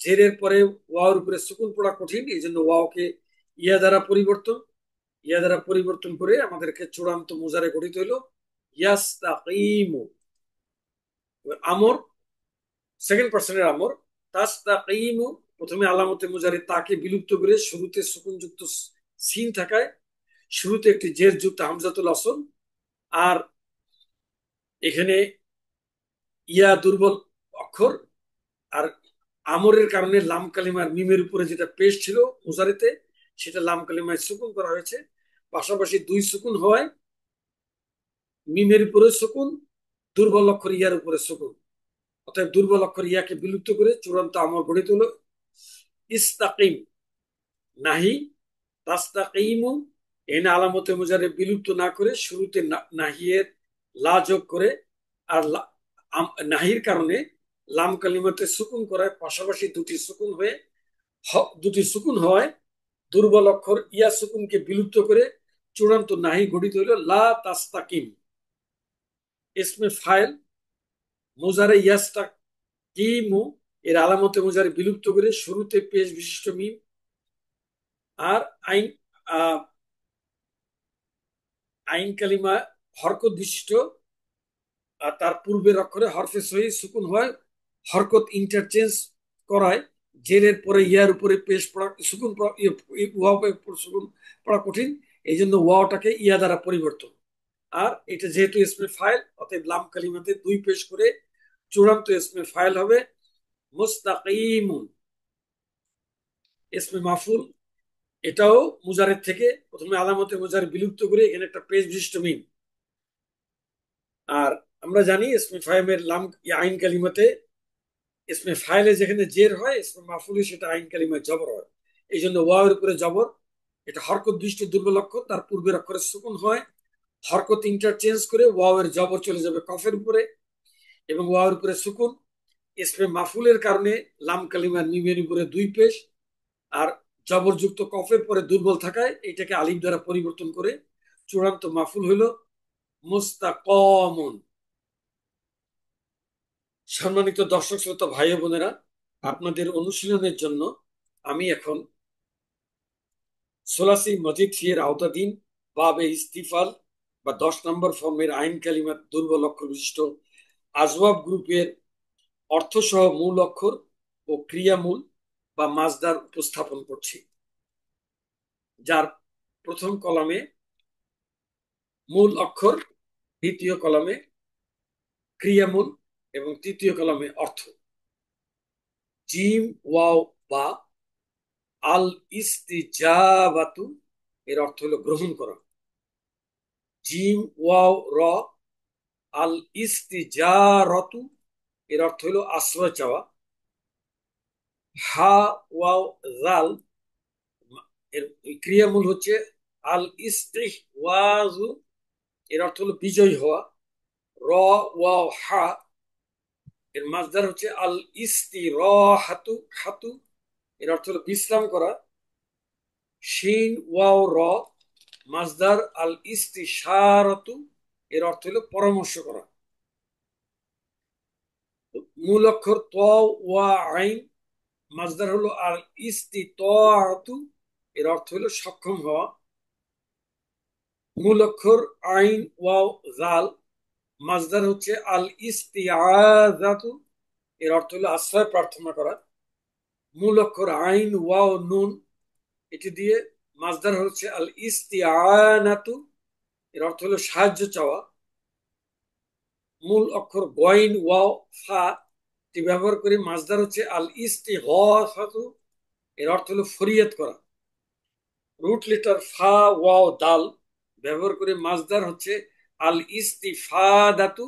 জেরের পরে ওয়াওয়ের উপরে সুকুন পড়া কঠিন, এই জন্য ওয়াওকে ইয়া দ্বারা পরিবর্তন, ইয়া দ্বারা পরিবর্তন করে আমাদেরকে চূড়ান্ত মুজারে গঠিত হইল ইয়াস্তাকিমু। আমর, সেকেন্ড পার্সনের আমর, তাস্তাকিমু, প্রথমে আলামতে মুজারে তাকে বিলুপ্ত করে শুরুতে সুকুনযুক্ত সিন থাকায় শুরুতে একটি জের যুক্ত হামজাতুল আসল, আর এখানে ইয়া দুর্বল অক্ষর, আর আমরের কারণে লাম কালিমার মিমের উপরে যেটা পেশ ছিল মুজারিতে, সেটা লাম কালিমায় সুকুন করা হয়েছে। পাশাপাশি দুই সুকুন হওয়ায় মিমের উপরে সুকুন, দুর্বল অক্ষর ইয়ার উপরে সুকুন, অর্থাৎ দুর্বল অক্ষর ইয়াকে বিলুপ্ত করে চূড়ান্ত আমর গঠিত হলো ইস্তাকিম। নাহি, তাস্তাকিমু, এনে আলামতে মুজারে বিলুপ্ত না করে শুরুতে নাহিয়ের লা যোগ করে, আর নাহির কারণে লাম কালিমাতে সুকুন করায় পাশাপাশি দুটি সুকুন হওয়ায় দুর্বল অক্ষর ইয়া সুকুনকে বিলুপ্ত করে চূড়ান্ত নাহি গঠিত হইল লা তাস্তাকিম। ইসমে ফাইল মুজারে ইয়াস্তাকিমু, এর আলামতে মুজারে বিলুপ্ত করে শুরুতে পেশ বিশিষ্ট মিম, আর আইন আইন কালিমা হরকত বিশিষ্ট, আর তার পূর্বের অক্ষরে হরফে সহি সুকুন হয়, হরকত ইন্টারচেঞ্জ করায় জেরের পরে ইয়ার উপরে পেশ পড়া সুকুন সুকুন পড়া কঠিন, এই জন্য ওয়াওটাকে ইয়া দ্বারা পরিবর্তন। আর এটা যেহেতু ইসমে ফাইল, অতএব লাম কালিমাতে দুই পেশ করে চূড়ান্ত ইসমে ফাইল হবে মুস্তাকিমুন। ইসমে মাফুল, এটাও মুজারের থেকে প্রথমে আলামতে মুজার বিলুপ্ত করে এখানে একটা পেশ বিশিষ্ট মিম। আর আমরা জানি ইসমে ফাইলের লাম আইন কালিমাতে ইসমে ফাইলে যেখানে জের হয়, ইসমে মাফুলে সেটা আইন কালিমায় জবর হয়। এই জন্য ওয়াওয়ের উপরে জবর, এটা হরকত দৃষ্টি দুর্বল অক্ষর, তার পূর্বের অক্ষরে সুকুন হয়, হরকত ইন্টারচেঞ্জ করে ওয়াওয়ের জবর চলে যাবে কফের উপরে এবং ওয়াওয়ের উপরে সুকুন। ইসমে মাফুলের কারণে লাম কালিমার মিমের উপরে দুই পেশ, আর জবরযুক্ত কফের পরে দুর্বল থাকায় এটাকে আলিফ দ্বারা পরিবর্তন করে চূড়ান্ত মাফুল হইল মুস্তাকমুন। সম্মানিত দর্শক শ্রোতা ভাই বোনেরা, আপনাদের অনুশীলনের জন্য আমি এখন সোলাসি মজিদ ফিয়ের আওতাধীন বাবে ইস্তিফাল বা 10 নম্বর ফর্মের আইন কালিমাত দুর্বল অক্ষর বিশিষ্ট আজওয়াব গ্রুপের অর্থসহ মূল অক্ষর ও ক্রিয়ামূল বা মাজদার উপস্থাপন করছি, যার প্রথম কলামে মূল অক্ষর, দ্বিতীয় কলামে ক্রিয়ামূল এবং তৃতীয় কলামে অর্থ। জিম ওয়াও বা আল ইস্তিজাবাতু এর অর্থ হলো গ্রহণ করা। জিম ওয়াও র আল ইস্তিজারতু এর অর্থ হলো আশ্রয় চাওয়া। হা ওয়াও জাল এর ক্রিয়ামূল হচ্ছে আল ইস্তিহওয়াজু এর অর্থ হলো বিজয়ী হওয়া। র ওয়াও হা এর মাজদার হচ্ছে আল ইস্তিরাহাতু হাতু এর অর্থ হলো বিশ্রাম করা। শিন ওয়াও র মাজদার আল ইস্তিশারাতু এর অর্থ হলো পরামর্শ করা। মূল অক্ষর ত ওয়া আইন মাজদার হলো আল ইস্তিতাআতু এর অর্থ হলো সক্ষম হওয়া। মূল অক্ষর আইন ওয়াও জাল মাজদার হচ্ছে আল ইস্তিআযাতু এর অর্থ হলো আশ্রয় প্রার্থনা করা। মূল অক্ষর আইন ওয়াও নুন এটি দিয়ে মাজদার হচ্ছে আল ইস্তিআনাতু এর অর্থ হলো সাহায্য চাওয়া। মূল অক্ষর গইন ওয়াও ফা এটি ব্যবহার করে মাজদার হচ্ছে আল ইস্তিগাসাতু এর অর্থ হলো ফরিয়াদ করা। রুট লেটার ফা ওয়াও দাল ব্যবহার করে মাজদার হচ্ছে আল ইস্তিফাদাতু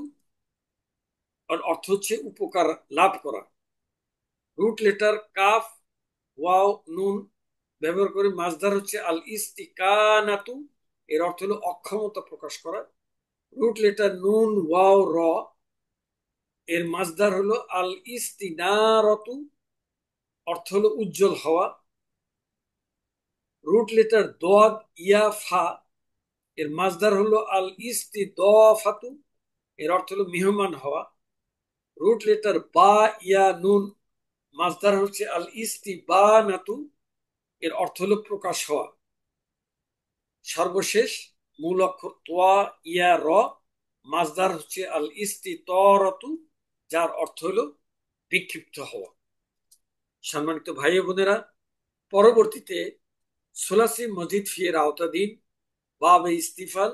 এর অর্থ হচ্ছে উপকার লাভ করা। রুট লেটার কাফ ওয়াও নুন ব্যবহার করে মাজদার হচ্ছে আল ইস্তিকানাতু এর অর্থ হলো অক্ষমতা প্রকাশ করা। রুট লেটার নুন ওয়াও র এর মাজদার হলো আল ইস্তিনারতু অর্থ হলো উজ্জ্বল হওয়া। রুট লেটার দোয়াদ ইয়া ফা এর মাজদার হলো আল ইস্তিদফাতু এর অর্থ হলো মেহমান হওয়া। রুট লেটার বা ইয়া নুন মাজদার হচ্ছে আল ইস্তিবানাতু এর অর্থ হলো প্রকাশ হওয়া। সর্বশেষ মূল অক্ষর তোয়া ইয়া র মাজদার হচ্ছে আল ইস্তিতরতু যার অর্থ হলো বিক্ষিপ্ত হওয়া। সম্মানিত ভাই বোনেরা, পরবর্তীতে সোলাসি মজিদ ফিয়ের আওতাধীন বাবে ইস্তিফাল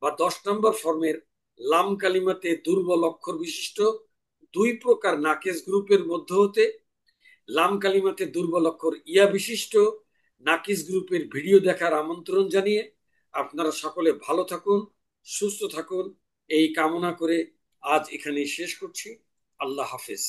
বা 10 নম্বর ফর্মের লাম কালিমাতে দুর্বল অক্ষর বিশিষ্ট দুই প্রকার নাকেস গ্রুপের মধ্য হতে লাম কালিমাতে দুর্বল অক্ষর ইয়া বিশিষ্ট নাকিস গ্রুপের ভিডিও দেখার আমন্ত্রণ জানিয়ে আপনারা সকলে ভালো থাকুন, সুস্থ থাকুন এই কামনা করে আজ এখানে শেষ করছি। আল্লাহ হাফেজ।